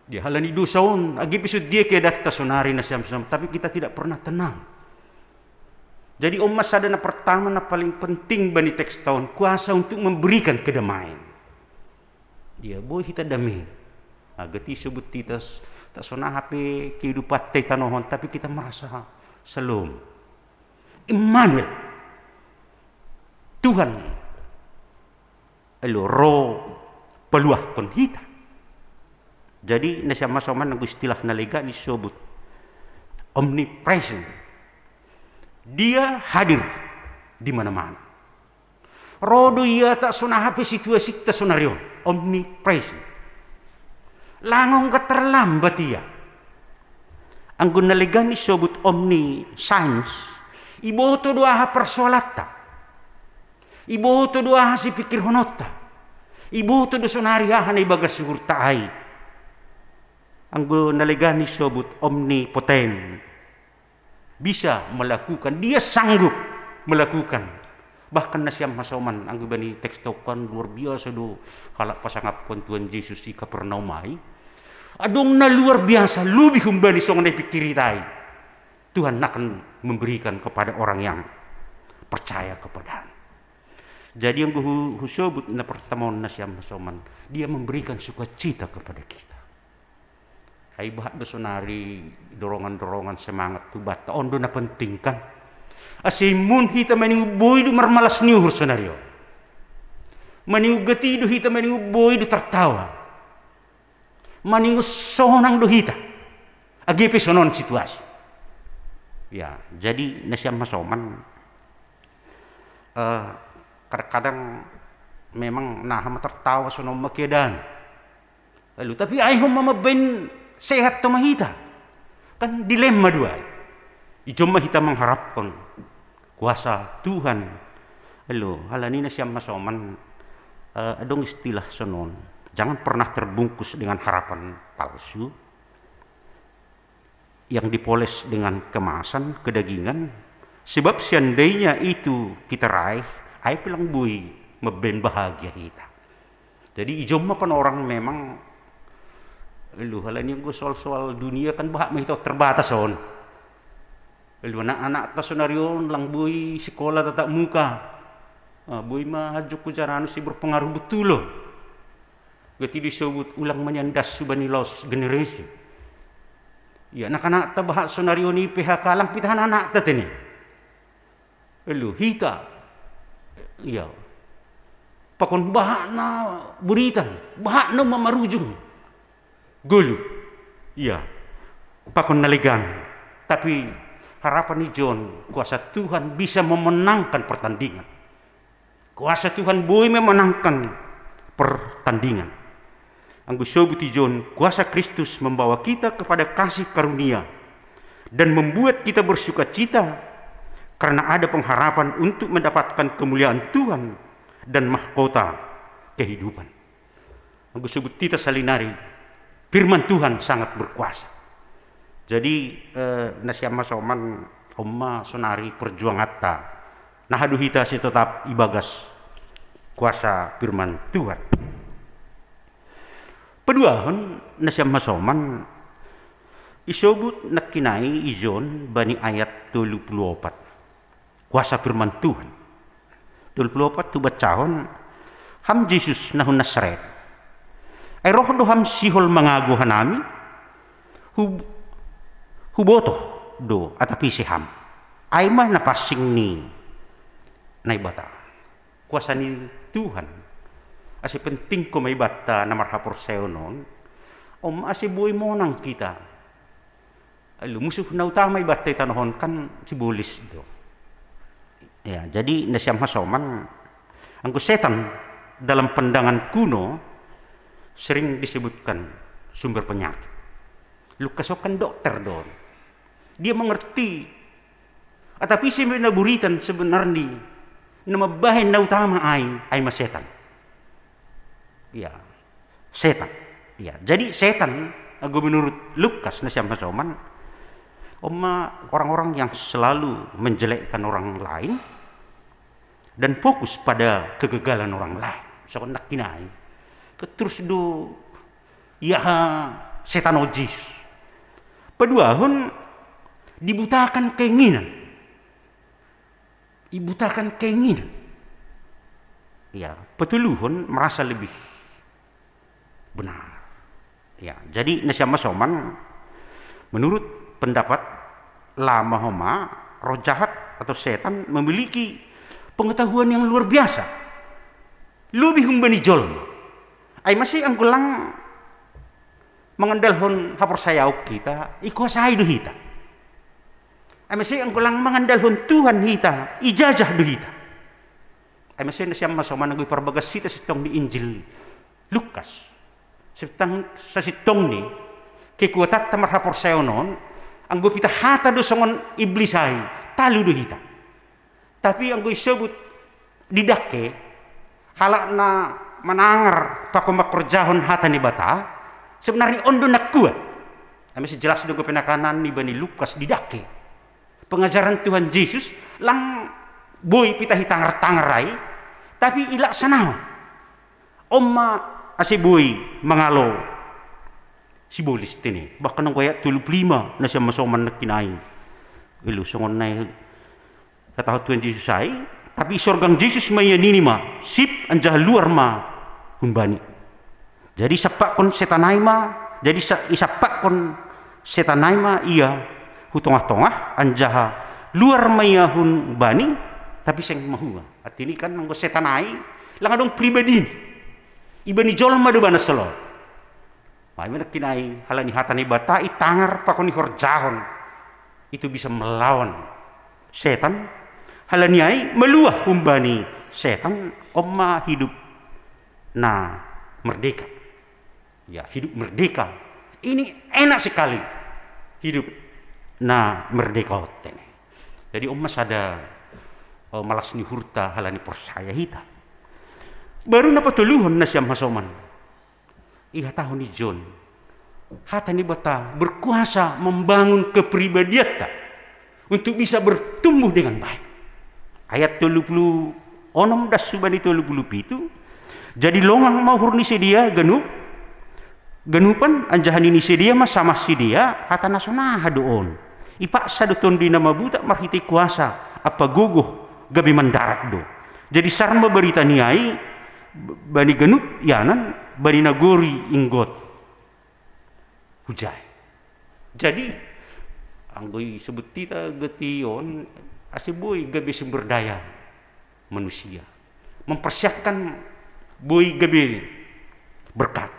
Dia halani dosa on agi pisud dia ke data sonari nasyam masoman tapi kita tidak pernah tenang. Jadi masada na pertama na paling penting bani teks tahun kuasa untuk memberikan kedamaian. Dia boy kita damai. Geti sebut kita tak sona HP kehidupan teh tanohon, tapi kita merasa selum. Immanuel, Tuhan, roh peluah kon hita. Jadi nasiam masoman nang istilah nalega disebut omnipresent. Dia hadir di mana-mana. Rodo ia tak sona HP situasi tak sonario omnipresent. Langong keterlambat ia. Anggun nalegan disebut omni science. Ibo to doa persolata. Ibo to doa si pikir honota. Ibo to do sonari hanay bagas hurtaay. Anggun nalegan disebut omnipotent. Bisa melakukan, dia sanggup melakukan. Bahkan nasiam masoman anggun bani teks tokan luar biasa do halak pasangap kon Tuhan Yesus di Kapernaumai. Adong na luar biasa, lebih humbani song na pikiritai. Tuhan akan memberikan kepada orang yang percaya kepada. Jadi yang husubut na pertemuan nasiam masoman, dia memberikan sukacita kepada kita. Hai bahat besonari dorongan-dorongan semangat tu bata ondo na penting kan. Asimun kita maningu boy du marmalas niuhur sonario. Maningu gati du kita maningu boy du tertawa. Maningu sonang du hita. Agipe sonon situasi. Ya, jadi nasiam masoman kadang-kadang memang nah tertawa sono makedan. Lalu tapi ay mama ben sehat to mahita. Kan dilema dua. Ijom mahita mengharapkan kuasa Tuhan. Lalu halani nasiam masoman adong istilah sonon. Jangan pernah terbungkus dengan harapan palsu yang dipoles dengan kemasan, kedagingan. Sebab seandainya itu kita raih, ay pilang bui meben bahagia kita. Jadi ijom pan orang memang lu halani yang soal dunia kan bahak mah itu terbatas on. Lu anak-anak tasonarion lang bui sekolah tatap muka. Bui mah hajuk ku jaranu si berpengaruh betul loh. Gati disebut ulang menyandas subanilos generasi. Ya anak-anak ta bahak sonario ni PHK lang pitahan anak ta tini. Lu hita. Ya. Pakon bahak na buritan, bahak na mamarujung. Gulu. Ya. Pakon naligang. Tapi harapan ni John, kuasa Tuhan bisa memenangkan pertandingan. Kuasa Tuhan boleh memenangkan pertandingan. Anggo sobuti John, kuasa Kristus membawa kita kepada kasih karunia dan membuat kita bersukacita karena ada pengharapan untuk mendapatkan kemuliaan Tuhan dan mahkota kehidupan. Anggo sebut kita salinari, firman Tuhan sangat berkuasa. Jadi nasiam masoman omma sonari perjuangata. Nah haduhita si tetap ibagas kuasa firman Tuhan. Peduahon nasiam masoman isobut nakinai izon bani ayat 24. Kuasa firman Tuhan. 24 tu bacahon ham Yesus nahun Nasaret. Ay roh doham sihol mangago hanami. Huboto do atapi siham. Ay mah napasing ni naibata. Kuasa ni Tuhan. Asi penting ko may bata na marhapor sayo noon. Asi buhay mo nang kita. Lumusuh na utamay bata itanohon kan si bulis do. Ya, jadi nasiam hasoman ang setan dalam pandangan kuno sering disebutkan sumber penyakit. Lukasokan dokter doon. Dia mengerti. Tapi si naburitan sebenarnya na mabahin na utama ay masetan. Ya, setan. Ya, jadi setan, menurut Lukas nasiam masoman, orang-orang yang selalu menjelekkan orang lain dan fokus pada kegagalan orang lain. So nak kinai, terus do ya setanojis. Peduahon dibutakan keinginan. Dibutakan keinginan. Ya, petuluhun merasa lebih benar. Ya, jadi nasyama soman menurut pendapat lama homa, roh jahat atau setan memiliki pengetahuan yang luar biasa. Lebih humbani jolma. Ay masih anggulang mengandalkan hapersayau kita, ikuasai do kita. Ay masih anggulang mengandalkan Tuhan kita, ijazah do kita. Ay masih nasyama soman nagui parbagas kita sitong di Injil Lukas. Sa sitong ni kekuatan tamar hapersayau non, anggo pita hata do songon iblisai, talu do kita. Tapi anggo disebut didake halak na manangar pakomak kerjahon hata ni bata sebenarnya ondo nak kuat. Masih jelas do penakanan ni bani Lukas didake. Pengajaran Tuhan Yesus lang boy pita hitangar-tangarai tapi ilak sanau. Omma asiboy mangalo sibolis tini. Bahkan ang kaya 25 na siya masoman na kinain. Ilusongon na kataho Tuhan Yesus ay tapi sorgang Yesus maya ninima sip anjah luar ma humbani. Jadi sapak kon setanai ma, jadi isapak kon setanai ma iya hutongah-tongah anjah luar maya humbani tapi seng mahua. At ini kan nanggo setanai lang adong pribadi. Iba ni jolma do bana selo. May menak kinai halani hatani bata itangar pakon ni horjahon. Itu bisa melawan setan. Halaniai meluah humbani setan omma hidup na merdeka. Ya, hidup merdeka. Ini enak sekali hidup na merdeka tene. Jadi omma sada malas ni hurta halani persaya hita. Baru na patuluhon na siyam hasoman. Iha tahu ni John. Hata ni bata berkuasa membangun kepribadian ta untuk bisa bertumbuh dengan baik. Ayat 36 das subani 37 jadi longang mau hurni sedia genupan anjahan ini sedia mas sama sedia hata nasona hadoon ipak saduton di nama buta marhiti kuasa apa guguh gabi mandarat do jadi sarma berita niai bani genup yanan bani nagori inggot hujai jadi anggoi sebut kita getion asiboy gabi sumber daya manusia mempersiapkan boy gabi berkat.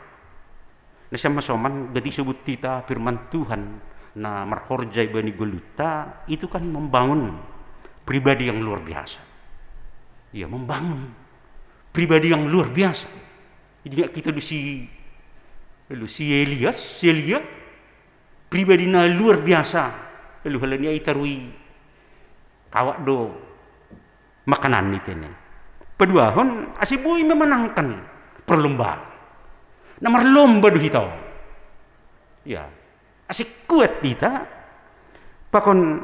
Nasyama soman gati sebut kita firman Tuhan na marhorjay bani guluta itu kan membangun pribadi yang luar biasa. Ya membangun pribadi yang luar biasa. Jadi kita si Elia pribadi na luar biasa. Lalu halanya itarui kawak do makanan ni tene. Peduahon asiboy memenangkan perlombaan. Namar lomba do hitaw. Ya, asik kuat kita. Pakon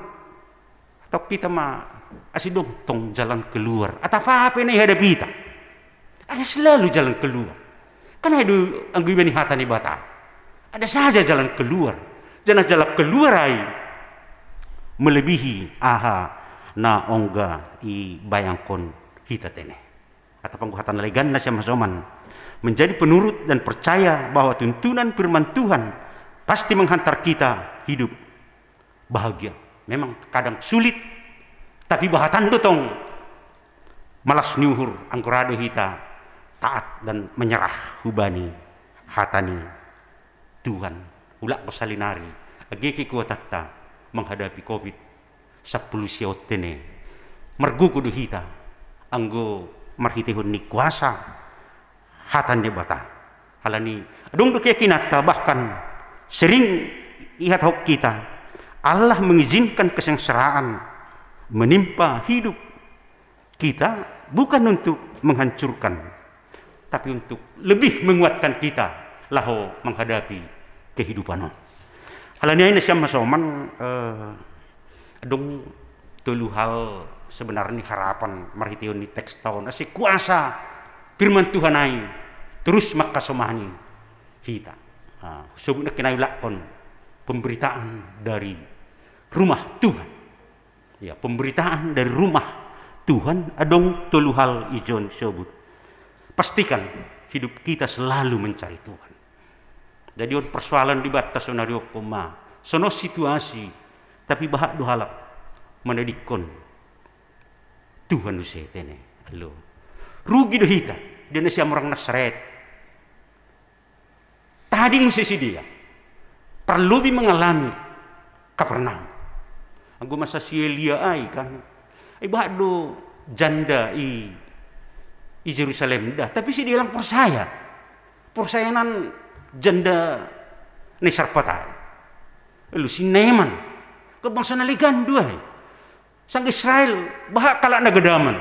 tok kita asidong tong jalan keluar. Atau apa na ihadapi kita. Ada selalu jalan keluar. Kan ada ang gibani hata ni bata. Ada saja jalan keluar. Jangan jalan keluar ay melebihi na ongga i bayangkon hita tene atau pengkuhatan legan na siya masoman menjadi penurut dan percaya bahwa tuntunan firman Tuhan pasti menghantar kita hidup bahagia. Memang kadang sulit tapi bahatan tong malas nyuhur angkurado hita taat dan menyerah hubani hatani Tuhan ulak ko salinari agi kikuatatta menghadapi COVID 10 siot tene mergugudu hita anggo marhitihun ni kuasa hatan ni bata halani adong do keyakinata bahkan sering ihat hok kita Allah mengizinkan kesengsaraan menimpa hidup kita bukan untuk menghancurkan tapi untuk lebih menguatkan kita laho menghadapi kehidupan. Halani na siya masoman dong tulu hal sebenarnya harapan marhitiun di teks tahun asik kuasa firman Tuhan ay terus makasomani kita sebutnya kinayulakon pemberitaan dari rumah Tuhan ya pemberitaan dari rumah Tuhan adong tulu hal ijon sebut pastikan hidup kita selalu mencari Tuhan Jadi on persoalan di batas sonario koma. Sono situasi tapi bahak dohalap menedikon Tuhan usetene. Halo. Rugi doh hita. Dia nasiam orang Nasaret. Tadi musisi dia. Perlu mengalami Kapernaum. Anggo masa si Elia ai kan. Bahak do janda i Jerusalem dah. Tapi si dia lang persaya. Persayanan janda ni Sarpatai. Lalu si Naaman. Kebangsa naligan dua. Sang Israel bahak kalak nagadaman.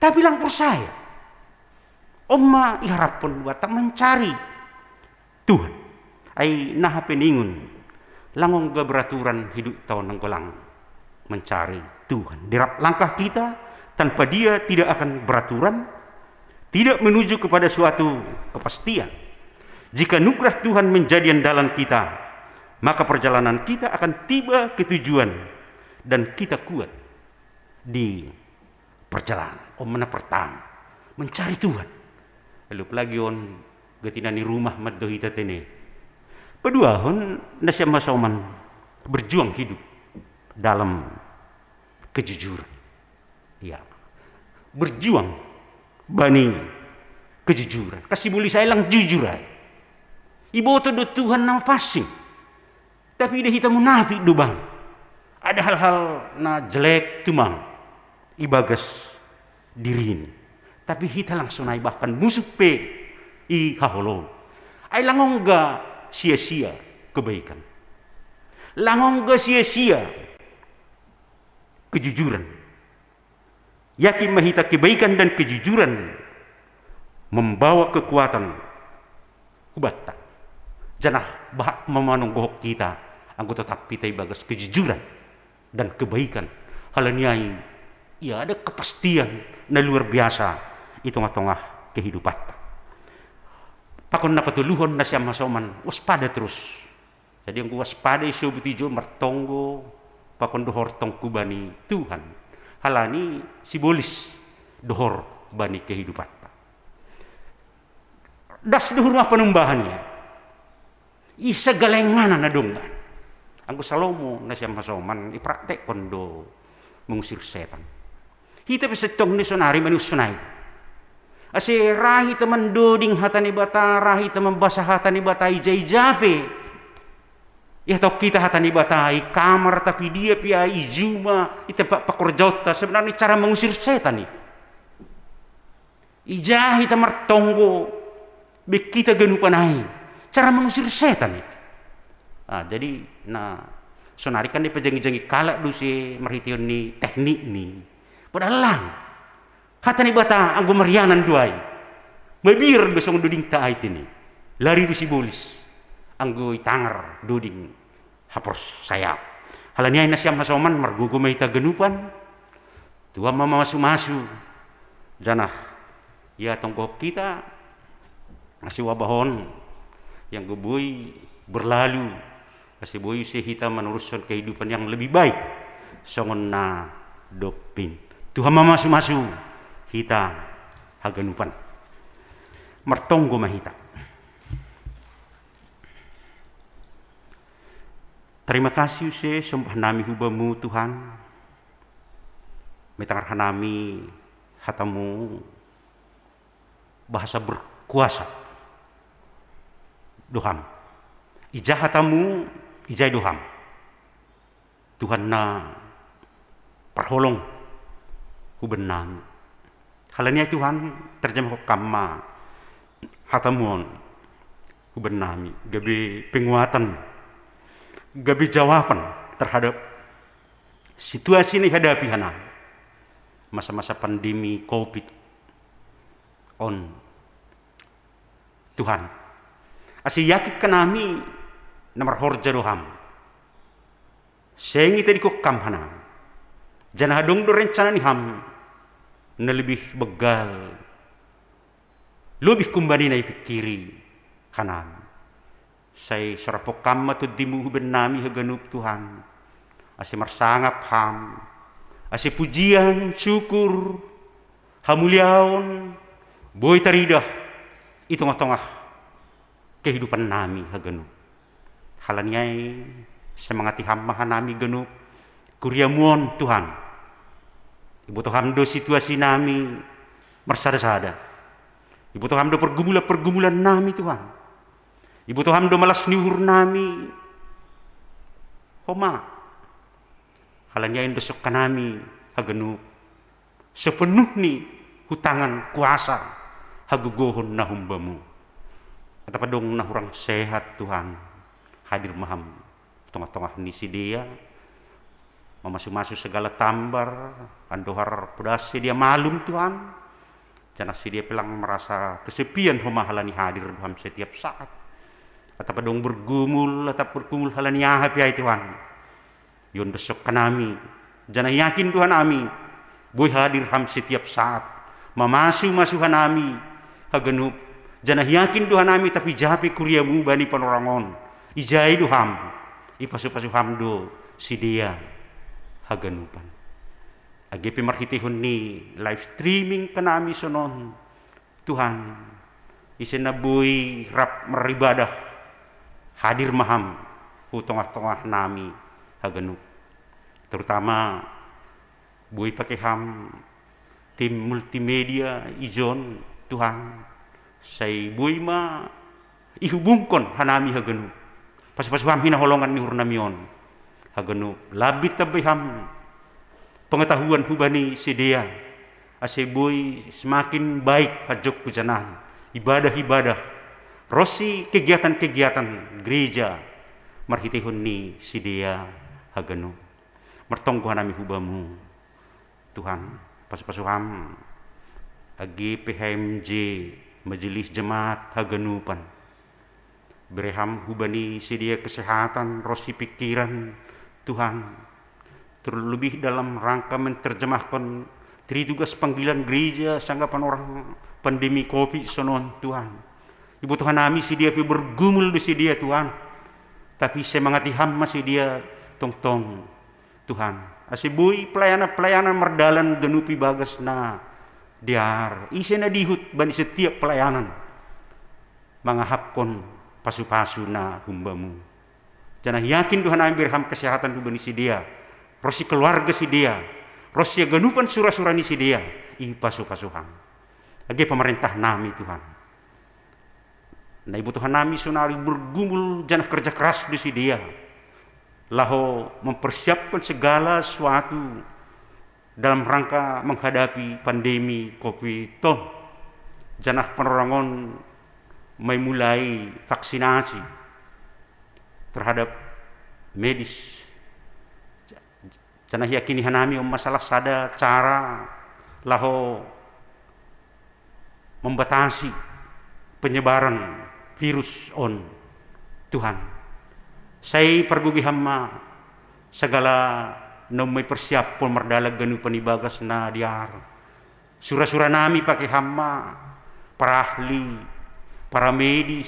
Tapi lang persaya. Oma iharapon buat tak mencari Tuhan. Ay naha peningun. Langong beraturan hidup tahun nang golang mencari Tuhan. Derap langkah kita tanpa Dia tidak akan beraturan, tidak menuju kepada suatu kepastian. Jika nugrah Tuhan menjadi andalan kita, maka perjalanan kita akan tiba ke tujuan dan kita kuat di perjalanan. Mana pertama mencari Tuhan. Lalu lagi on gatina ni rumah maddohita tene. Kedua hon nasya masoman berjuang hidup dalam kejujuran. Ya. Berjuang bani kejujuran. Kasih boleh saya lang jujur ay. Iboto do Tuhan nama pasing. Tapi dia hitam munafik do bang. Ada hal-hal na jelek tumang ibagas dirin. Tapi hita langsung ay bahkan musuh pe i haholo. Ay langong ga sia-sia kebaikan. Langong ga sia-sia kejujuran. Yakin mahita kebaikan dan kejujuran membawa kekuatan hubata. Janah bahak memanung gohok kita anggo tetap pitai bagas kejujuran dan kebaikan. Halaniai ya ada kepastian na luar biasa itu tengah kehidupan. Pakon na patuluhon na siya masoman, waspada terus. Jadi ang waspada iso butijo martonggo, pakon dohor tongku bani Tuhan. Halani sibolis dohor bani kehidupan. Das dohor mga panumbahannya. Isa galenganan na dong. Ang Salomo na siya masoman, ipraktek kondo mengusir setan. Hita pa sa tong ni sonari manusunay. Asi rahi teman doding hatani bata, rahi teman basah hatani bata ijai jape. Ya tok kita hatani bata kamar tapi dia pia ijuma i tempat pakorjota sebenarnya cara mengusir setan ni. Ijahi tamar tonggo be kita genupanai cara mengusir setan ni. Jadi sonari kan dipejangi-jangi kalak du si merhition ni teknik ni. Padahal lang hatani bata anggo marianan duai. Mabir besong duding taait ini. Lari du sibolis. Anggo itangar duding hapos sayap. Halaniay na siyam masoman margugumay ta genupan. Tuwa mamasu-masu. Janah ya tongkok kita masih wabahon yang gebuy berlalu. Kasi boy si hita menuruskan kehidupan yang lebih baik. Songon na dopin. Tuhan mamasu-masu. Hita haganupan martonggo mahita. Terima kasih se sembah nami hubamu Tuhan. Metangar hanami hatamu bahasa berkuasa. Doham. Ijah hatamu ijai doham. Tuhan na perholong huban nami. Halanya Tuhan terjemah kama hatamuon huban nami gabi penguatan gabi jawaban terhadap situasi ini hadapi hana masa-masa pandemi COVID on Tuhan asih yakik kanami namar horja doham sengi tadi ko kam hana janah dong do rencana ni ham na lebih begal lebih kumbani na ipikiri kanan say sarapok kama to dimu benami haganup Tuhan asi marsangap ham asi pujian syukur hamuliaon boy taridah itong-tongah kehidupan nami haganu. Halanyai semangati hammahan nami genu kuriamuon Tuhan. Ibu Tuhan do situasi nami mersada-sada. Ibu Tuhan do pergumulan nami Tuhan. Ibu Tuhan do malas niuhur nami. Homa. Halanyai dosok kanami haganu sepenuh ni hutangan kuasa hagugohon na humbamu. Katapadong na hurang sehat Tuhan hadir maham tengah-tengah ni si dia memasu-masu segala tambar andohar pedas si dia malum Tuhan jangan si dia pelang merasa kesepian halani hadir Tuhan setiap saat katapadong bergumul halani happy ay Tuhan yon besok kanami jangan yakin Tuhan ami boy hadir ham setiap saat mamasu-masuhan nami hagenup janah yakin Tuhan nami tapi japi kuriamu bani panorangon ijai duham ipasu-pasu hamdo si dia hagenupan agepi marhitihun ni live streaming kanami sonon Tuhan isenabuy rap meribadah hadir maham hu tengah-tengah nami hagenup terutama buy pakai ham tim multimedia ijon Tuhan say buy ma ihubungkon hanami hagenu pas-pas ham hinaholongan ni hurnamion hagenu labit tabay ham pengetahuan hubani si dia ase buy semakin baik hajok kujanan ibadah-ibadah rosi kegiatan-kegiatan gereja marhitihun ni si dia hagenu mertonggo hanami hubamu Tuhan pas-pasuham agi PHMJ majelis jemaat hagenupan bereham hubani sedia kesehatan rosi pikiran Tuhan terlebih dalam rangka menerjemahkan tugas panggilan gereja sanggapan orang pandemi Covid sonon Tuhan ibu Tuhan nami sedia bergumul di sedia Tuhan tapi semangati ham masih dia tong-tong Tuhan asibui pelayanan merdalan genupi bagas na diar isena dihut bani setiap pelayanan mangahapkon pasu-pasu na humbamu janah yakin Tuhan ambil ham kesehatan tu bani si dia rosi keluarga si dia rosi genupan surah-surah ni si dia i pasu-pasuhan agi pemerintah nami Tuhan nah ibu Tuhan nami sunari bergumul janah kerja keras di si dia laho mempersiapkan segala sesuatu dalam rangka menghadapi pandemi Covid toh janah penerangan mulai vaksinasi terhadap medis janah yakini hanami masalah sada cara laho membatasi penyebaran virus on Tuhan saya pergugi hamma segala nomai persiap pun merdalag ganu panibagas na diar surah-surah nami pakai hamma para ahli para medis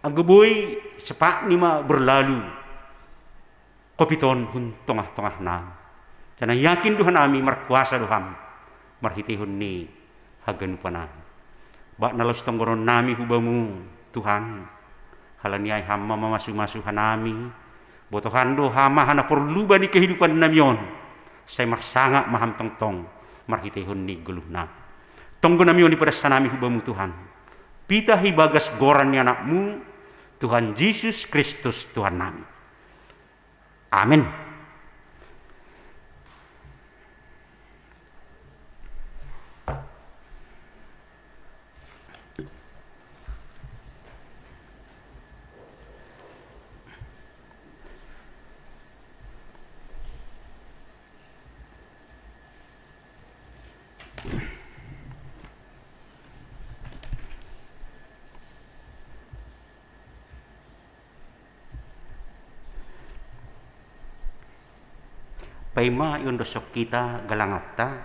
angguboy sepak nima berlalu kopiton hun tengah-tengah nam jangan yakin Tuhan nami merkuasa Tuhan marhitihun ni hagan panah bak nalos tonggoron nami hubamu Tuhan halaniai hamma mamasu-masu hanami botohan do hama hana perlu bani kehidupan namion saya marsanga maham tong-tong marhitihun ni guluhna tonggo namion di pada sanami hubamu Tuhan pita hibagas goran ni anakmu Tuhan Yesus Kristus Tuhan nami amin. Paima yung dosok kita galangata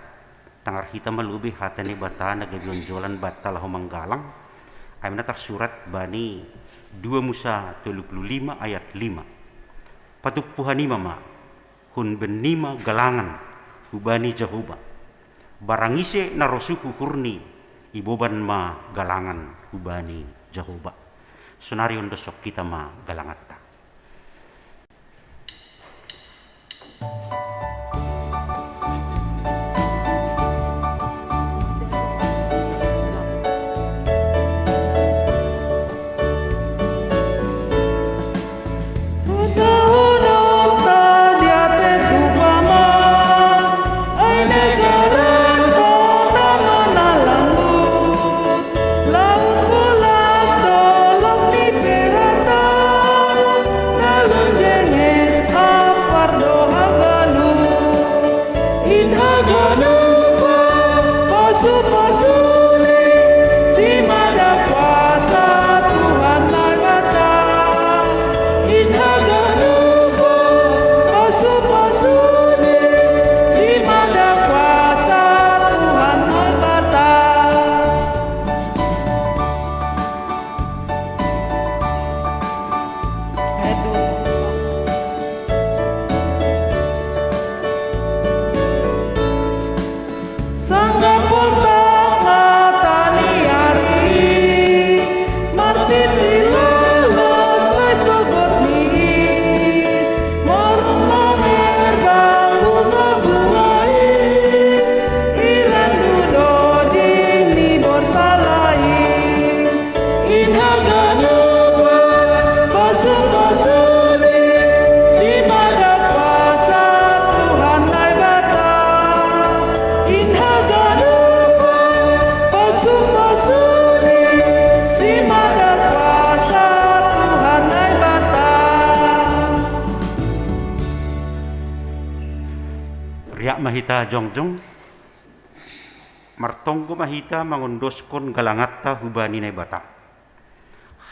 tangar kita malubi hata ni bata nagajonjolan bata laho manggalang ay manatak surat bani 2 Musa 35 ayat 5 patupuhani mama hun benima galangan hubani Jehovah barangise narosuku hurni iboban ma galangan hubani Jehovah Sunarion dosok kita ma galangatta. Riak mahita jongjong martonggo mahita mangondoskon galangatta hubani na bata.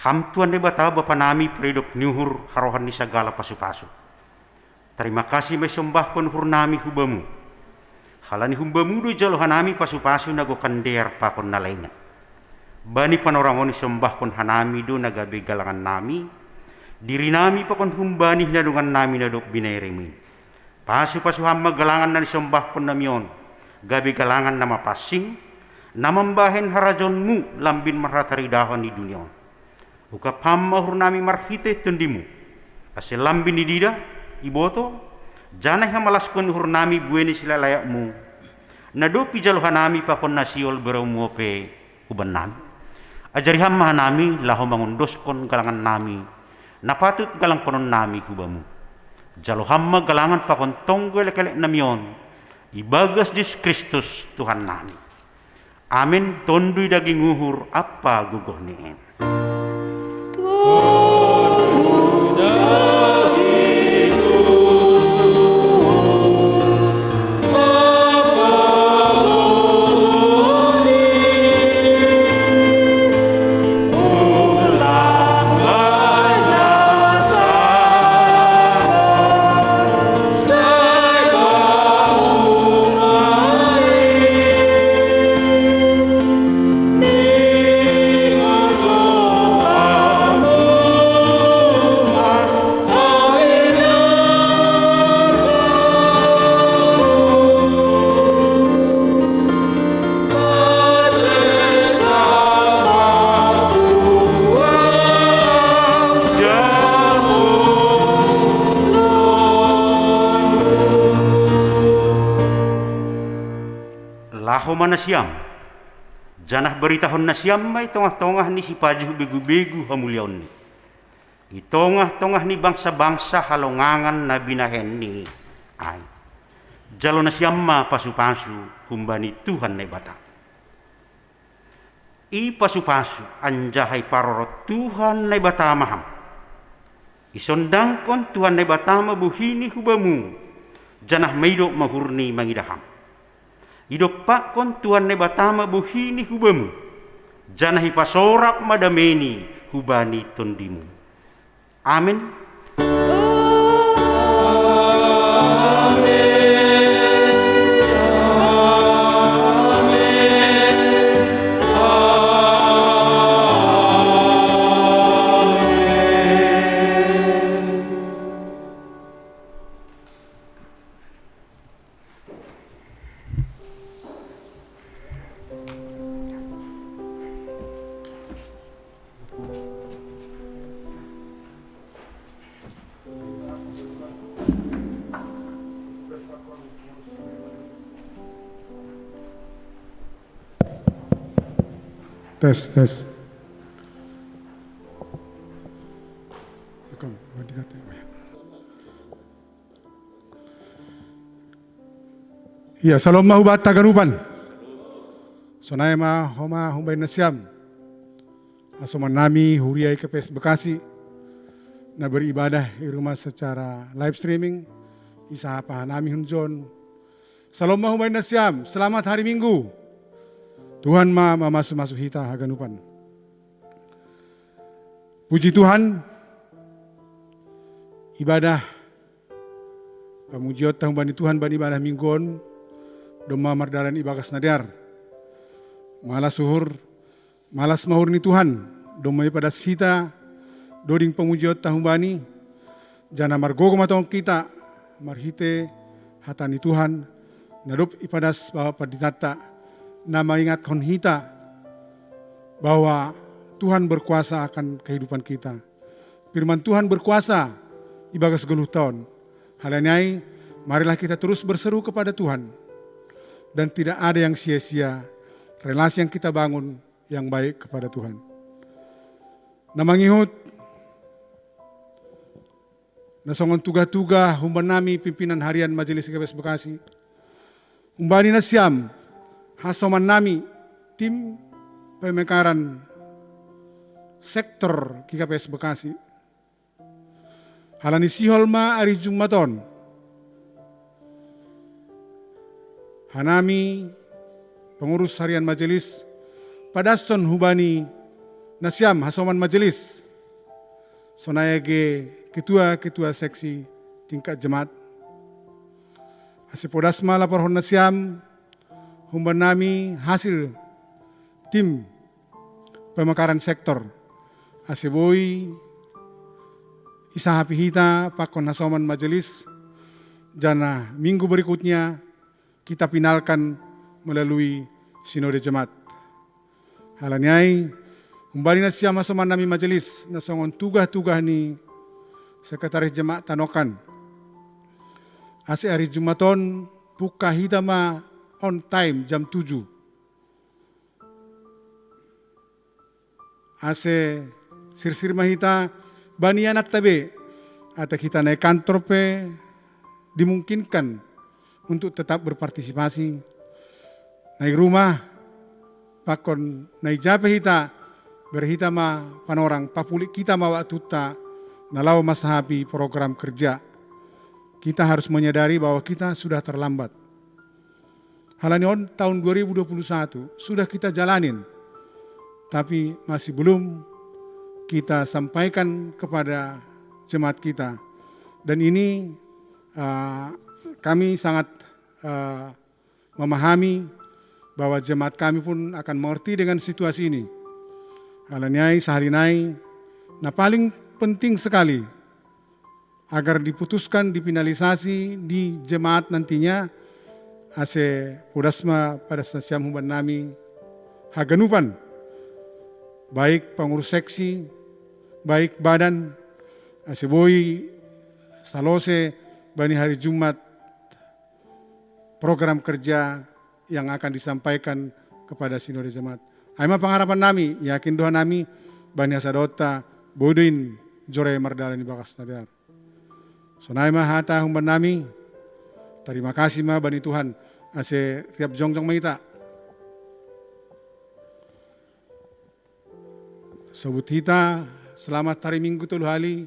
Hamtuan na bata bapa nami peridok nyuhur harohan ni sagala pasu-pasu. Terima kasih may sombah kon hurnami hubamu. Halani humbamu do jalohan nami pasu-pasu nago kandear pa kon nalaingan. Bani panorangon ni sombah kon hanami do nagabe galangan nami. Diri nami pa kon humbani hinadungan nami na do binairemin. Pasu-pasu hamba galangan na nisombah pun namion, gabi galangan nama pasing, namambahen harajonmu lambin marhatari dahon di dunia. Uka pamma hurnami marhite tundimu, ase lambin di dida, iboto, janai hamalaskon hurnami bueni sila layakmu, nado pijaluhanami pakon nasiol berumuope ubanan. Ajari hamma nami laho mangundoskon galangan nami, napatut galang konon nami kubamu. Jalo hamma galangan pakon tonggo lek-lek namion ibagas Yesus Kristus Tuhan nami. Amin. Tondui daging uhur apa gugoh nien. Laho mana siam, janah beritahon na siam may tongah-tongah ni si pajuh begu-begu hamulyaon ni. Itongah-tongah ni bangsa-bangsa halongangan na binahen ni ay. Jalo na siam ma pasu-pasu humbani Tuhan na bata. I pasu-pasu anjahay parorot Tuhan na bata maham. Isondangkon Tuhan na bata mabuhini hubamu, janah maydo mahurni mangidaham. Idok pak kon Tuhan ne batama buhini hubamu, janahi pasorak madameni hubani tondimu. Amin. Tes. Ya, salam mahubat taganupan. Sonai ma homa humbay nasyam. Asoman nami huriay KPS Bekasi na beribadah di rumah secara live streaming. Isa pa nami hunjon. Salam mahumbay nasyam. Selamat hari Minggu. Tuhan masuk hita haganupan. Puji Tuhan. Ibadah pamujiot tahun bani Tuhan bani ibadah mingguan. Doma mardalan ibagas nadiar. Malas suhur, malas mahur ni Tuhan. Doma pada sita, doding pamujiot tahun bani. Jana margogo matong kita, marhite hatani Tuhan. Nadup ipadas bahwa paditata, na mengingat konhita bahwa Tuhan berkuasa akan kehidupan kita. Firman Tuhan berkuasa ibagas 10 tahun. Halanyai, marilah kita terus berseru kepada Tuhan. Dan tidak ada yang sia-sia relasi yang kita bangun yang baik kepada Tuhan. Namangihut, nasongon tuga-tuga humban nami pimpinan harian Majelis KPS Bekasi. Umbani nasyam, hasoman nami tim pemekaran sektor KPS Bekasi. Halani siholma ari Jumaton. Hanami pengurus harian majelis padason hubani nasyam hasoman majelis sonayage ketua seksi tingkat jemaat asipodasma lapor hon nasyam humban nami hasil tim pemekaran sektor asiboi isahapihita pakon hasoman majelis jana minggu berikutnya kita finalkan melalui sinode jemaat. Halanyai, kembali nasyam masoman nami majelis, nasongon tugah-tugah ni sekretaris jemaat tanokan. Ase hari Jumaton, buka hitama on time jam 7. Ase sir-sir mahita, bani anak tabe, atau kita naik kantor pe, dimungkinkan untuk tetap berpartisipasi. Naik rumah, pakon naik jape hita, berhita ma panorang, papulik kita mawa tuta, nalau masahabi program kerja. Kita harus menyadari bahwa kita sudah terlambat. Halanion tahun 2021 sudah kita jalanin, tapi masih belum kita sampaikan kepada jemaat kita. Dan ini kami sangat memahami bahwa jemaat kami pun akan mengerti dengan situasi ini. Halanyai saharinai, nah paling penting sekali agar diputuskan, dipinalisasi di jemaat nantinya ase pudasma pada sasyam humban nami haganupan, baik pengurus seksi, baik badan, ase boi salose bani hari Jumat program kerja yang akan disampaikan kepada sinode jemaat. Aima pengharapan nami, yakin doa nami, bani hasadota, bodoin, jore mardalan ibakas nadar. Sonai ma hata humban nami, terima kasih ma bani Tuhan, ase riap jongjong maita. Sebut hita, selamat hari Minggu tolu hali,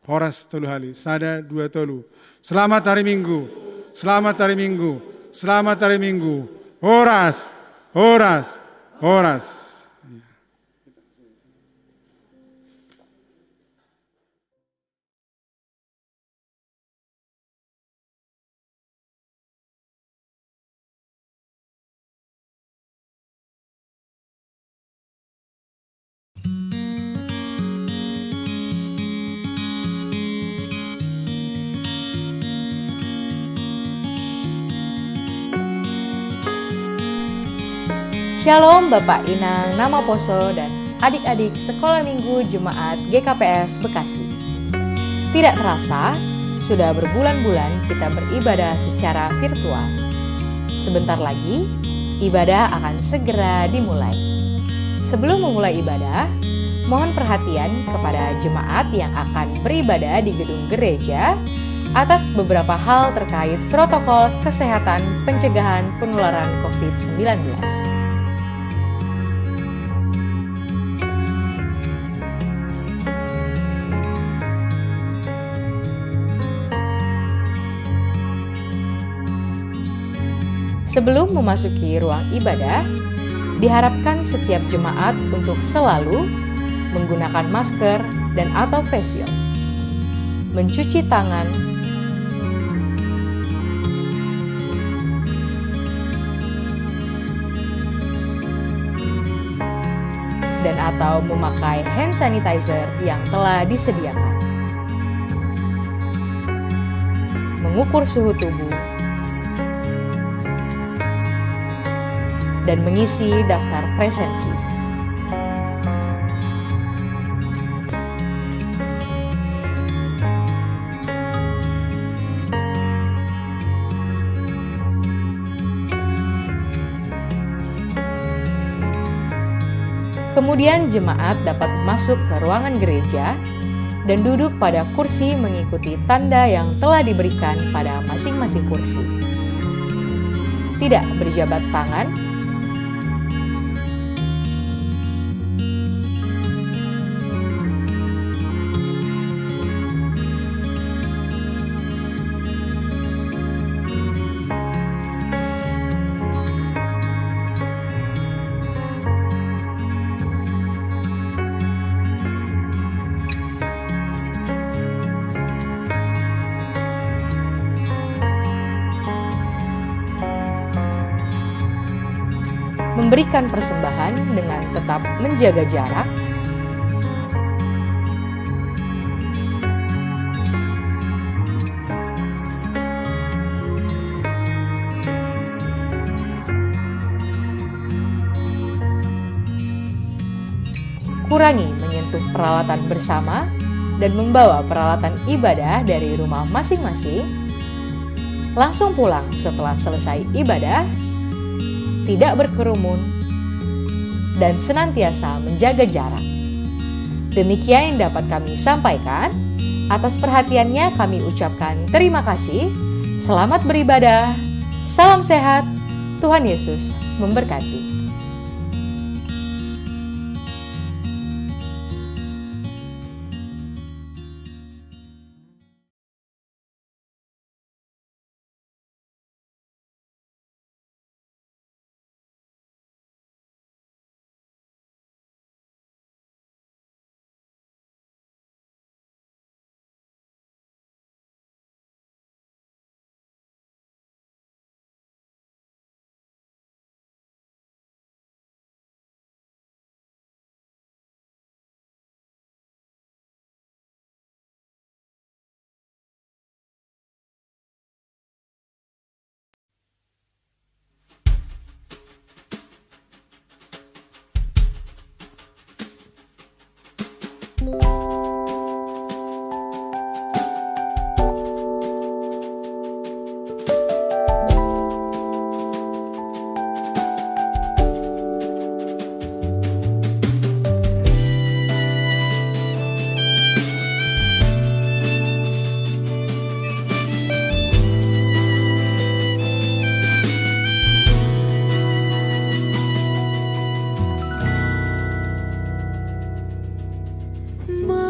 horas tolu hali, sada 2 tolu. Selamat hari Minggu, selamat hari Minggu, selamat hari Minggu, horas, horas, horas. Shalom Bapak Inang, Nama Poso, dan adik-adik Sekolah Minggu Jemaat GKPS Bekasi. Tidak terasa, sudah berbulan-bulan kita beribadah secara virtual. Sebentar lagi, ibadah akan segera dimulai. Sebelum memulai ibadah, mohon perhatian kepada jemaat yang akan beribadah di gedung gereja atas beberapa hal terkait protokol kesehatan pencegahan penularan COVID-19. Sebelum memasuki ruang ibadah, diharapkan setiap jemaat untuk selalu menggunakan masker dan atau face shield, mencuci tangan, dan atau memakai hand sanitizer yang telah disediakan, mengukur suhu tubuh, dan mengisi daftar presensi. Kemudian jemaat dapat masuk ke ruangan gereja dan duduk pada kursi mengikuti tanda yang telah diberikan pada masing-masing kursi. Tidak berjabat tangan, memberikan persembahan dengan tetap menjaga jarak, kurangi menyentuh peralatan bersama dan membawa peralatan ibadah dari rumah masing-masing, langsung pulang setelah selesai ibadah, tidak berkerumun, dan senantiasa menjaga jarak. Demikian yang dapat kami sampaikan. Atas perhatiannya kami ucapkan terima kasih. Selamat beribadah. Salam sehat. Tuhan Yesus memberkati. My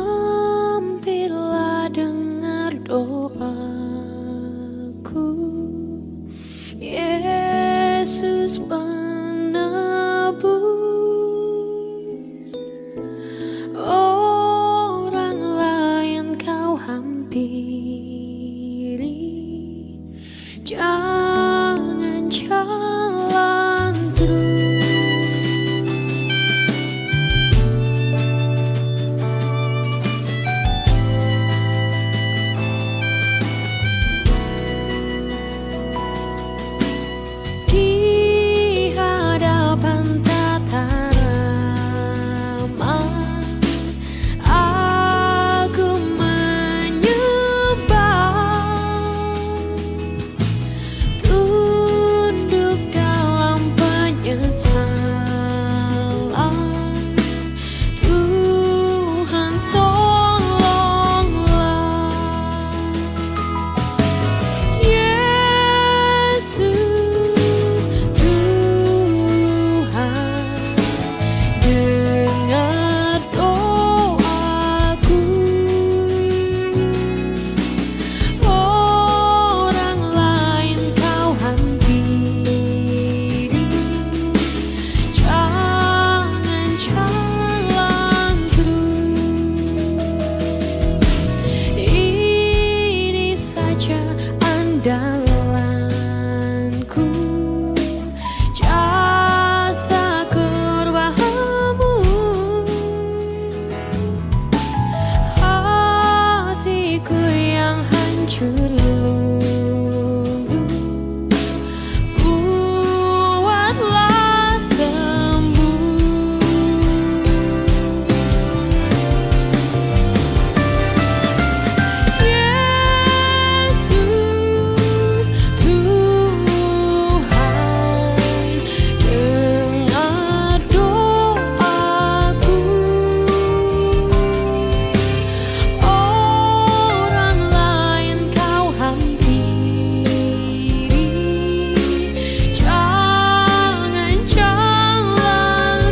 andalanku, jasa kurbamu. Hatiku yang hancur luluh, buatlah sembuh. Yesus Tuhan, dengar doaku. Orang lain kau hampiri, jangan jalan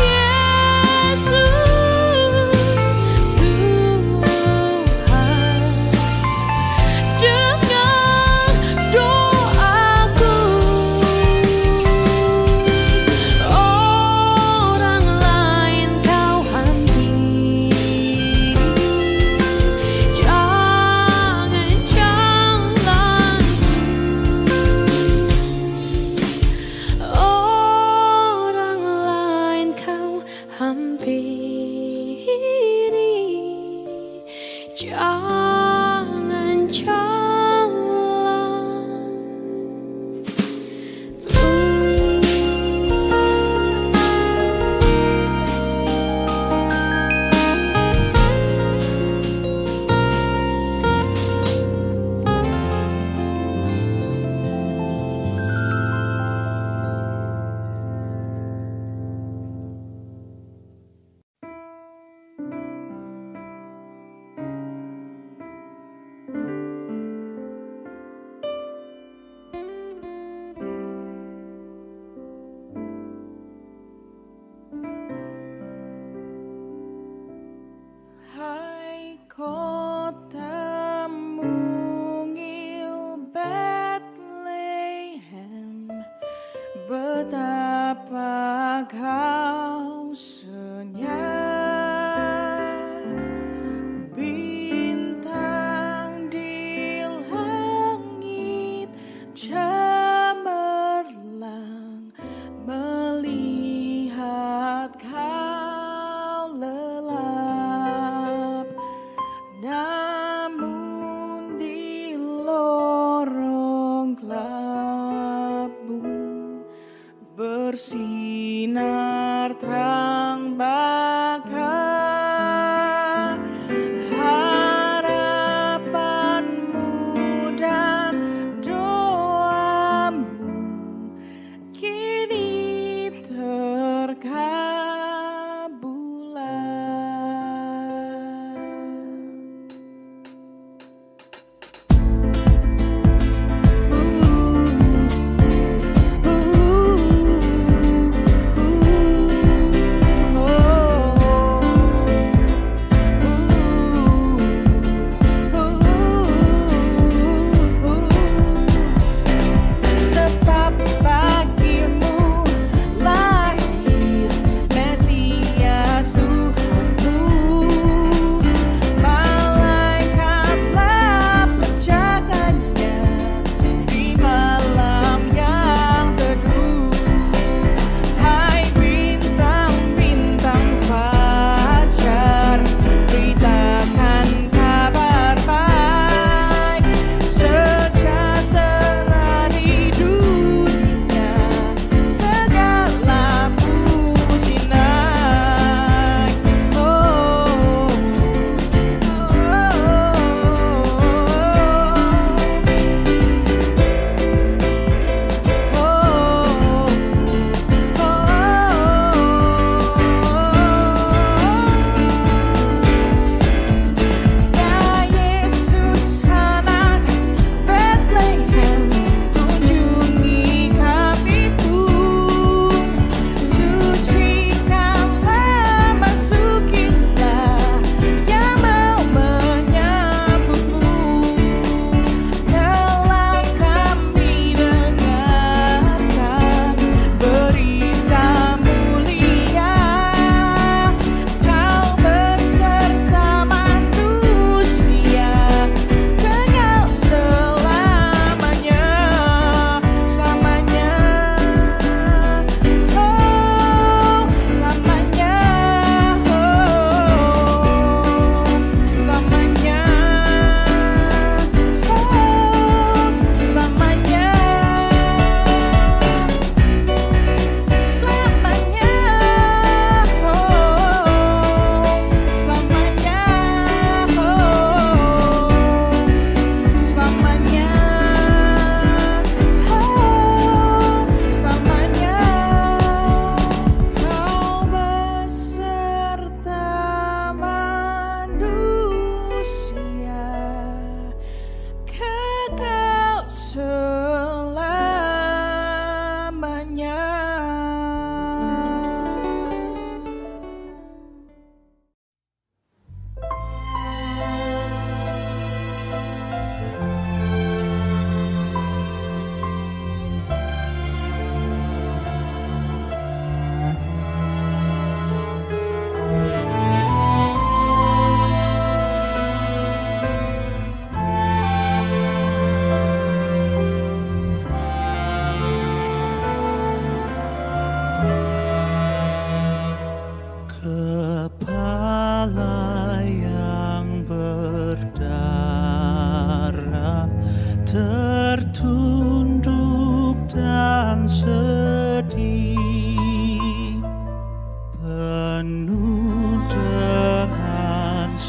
Yesus Tuhan, dengar doaku. Orang lain kau hampiri, jangan jalan orang lain kau hampiri, jangan jalan Hai kota mungil Bethlehem, betapa kau senyap. Bintang di langit cemerlang melihat kau lelap. Namun di lorong gelapmu bersinar terang bakar harapanmu dan doamu kini terkabulan.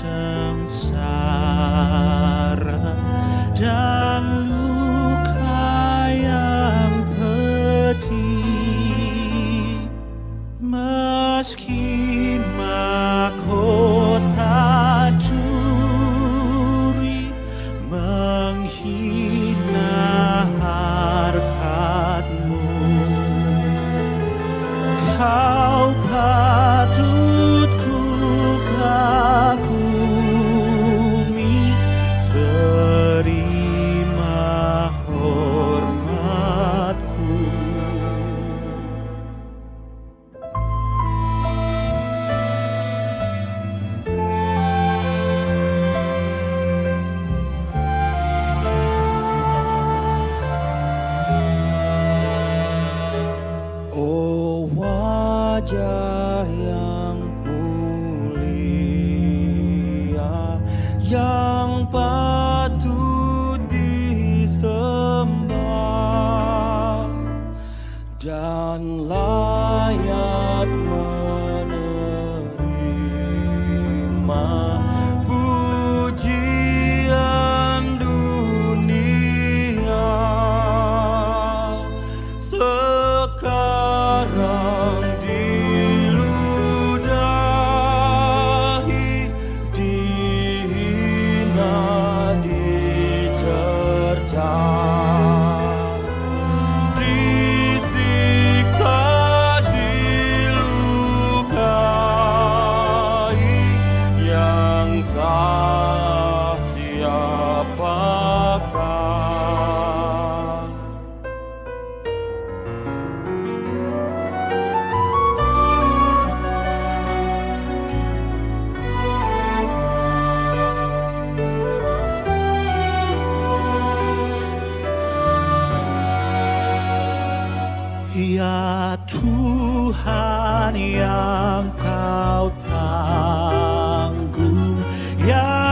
sengsara dan luka yang pedih, meski mahkota duri menghina harkatmu, kau patut ku kagumi, terima hormatku. Oh wajah yang mulia, yang patut disembah dan layak menerima pujian dunia. Sekarang diludahi, dihina, dicerca, disiksa, dilukai, yang salah siapakah? Ya Tuhan yang kau tanggung, ya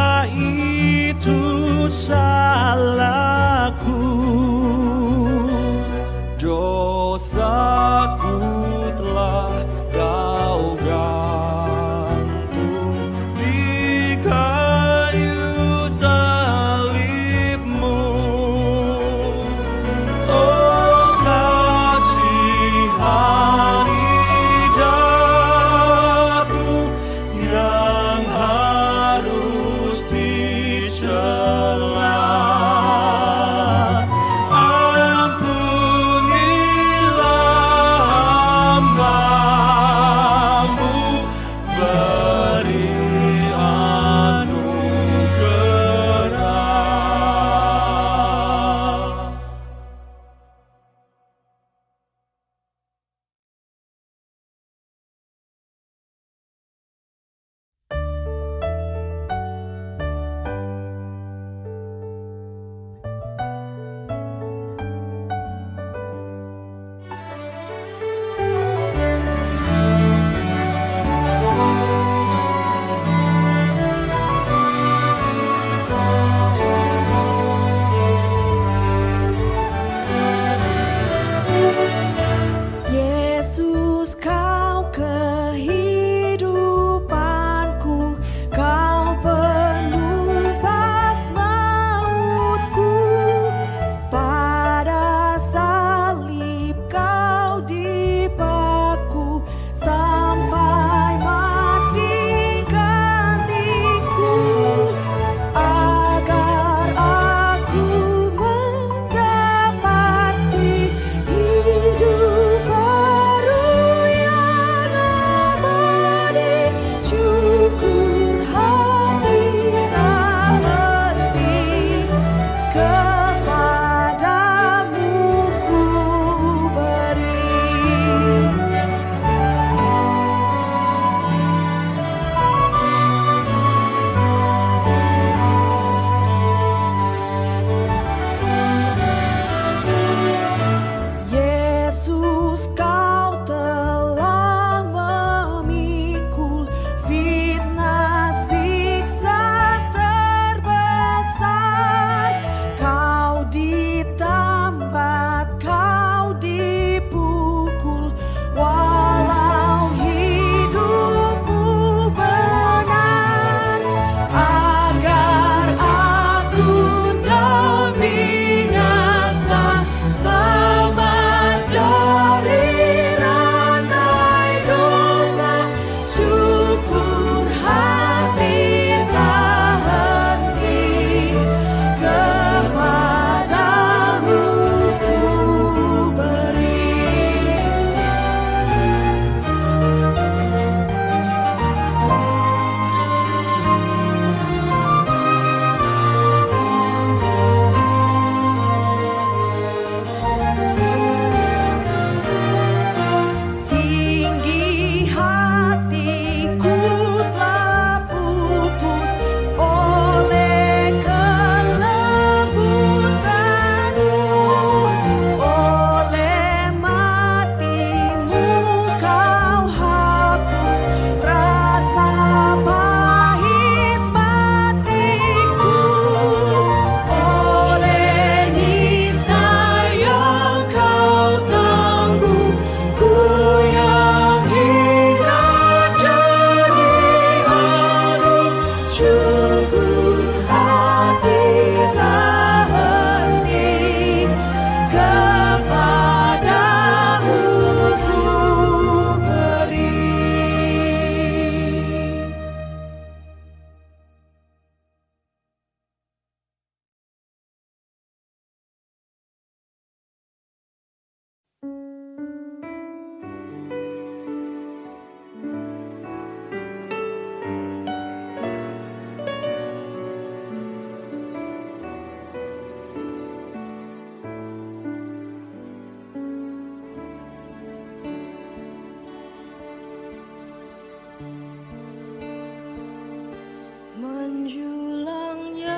Menjulangnya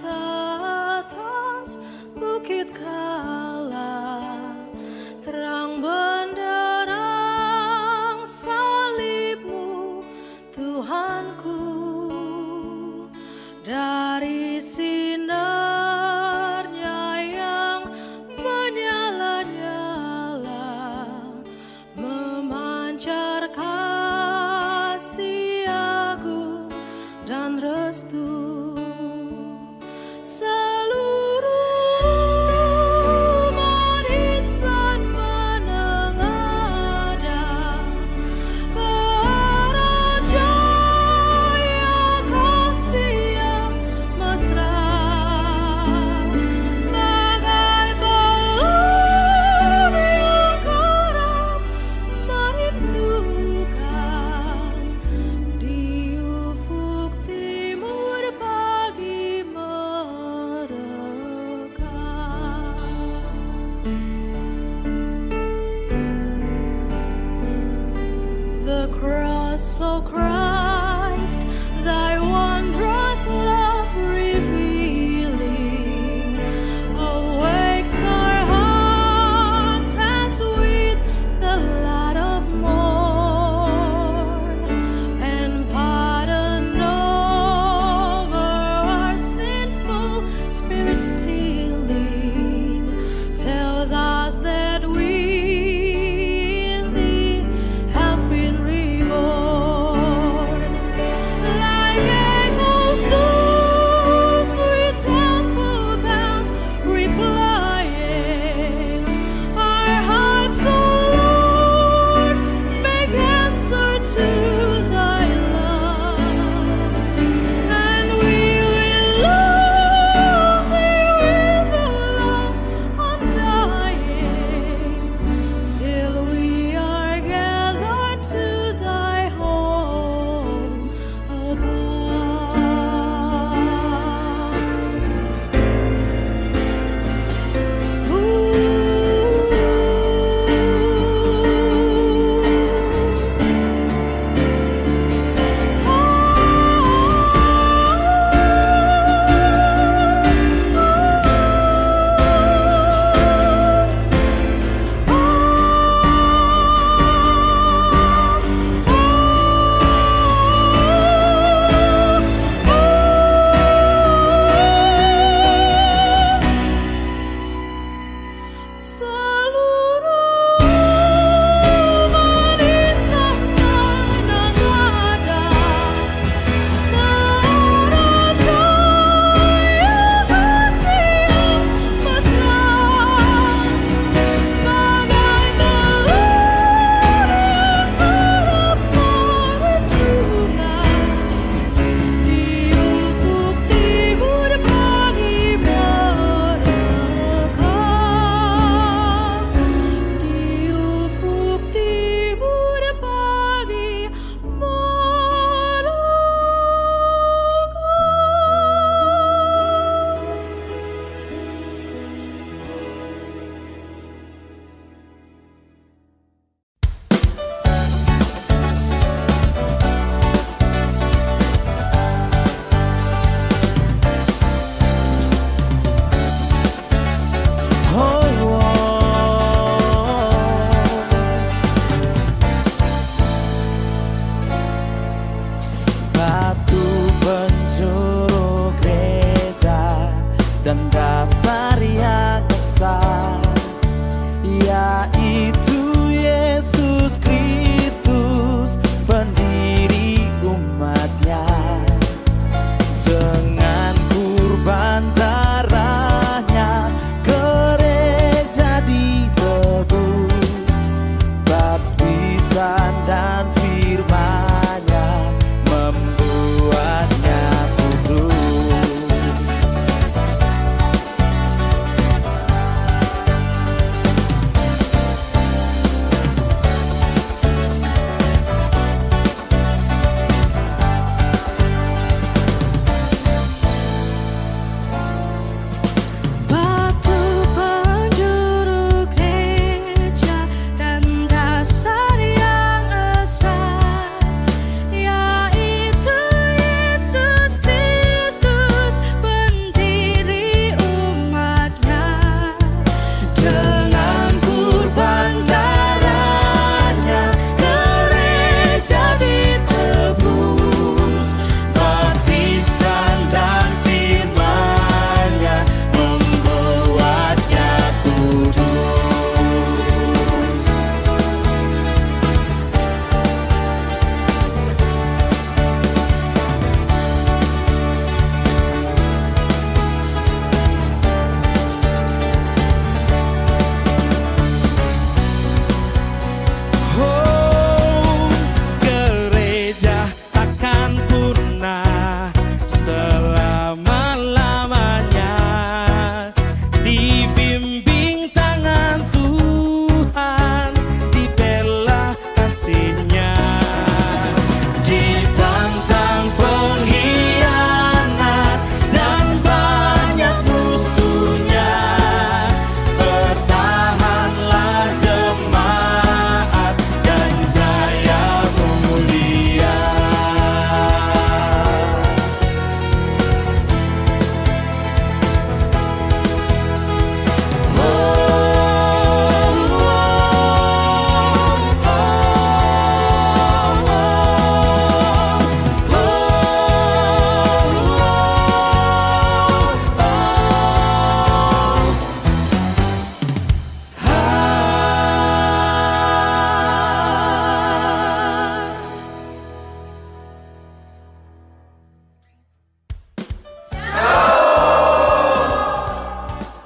atas bukit Kala, terang benderang salibmu, Tuhanku. Dari sinarnya yang menyala-nyala, memancar kasih agung dan restu. Seluruh umat insan menengadah ke raja kasih yang mesra, bagai belum yang karam merindukan di ufuk timur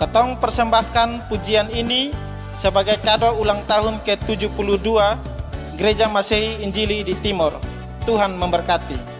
Ketong persembahkan pujian ini sebagai kado ulang tahun ke-72 Gereja Masehi Injili di Timor. Tuhan memberkati.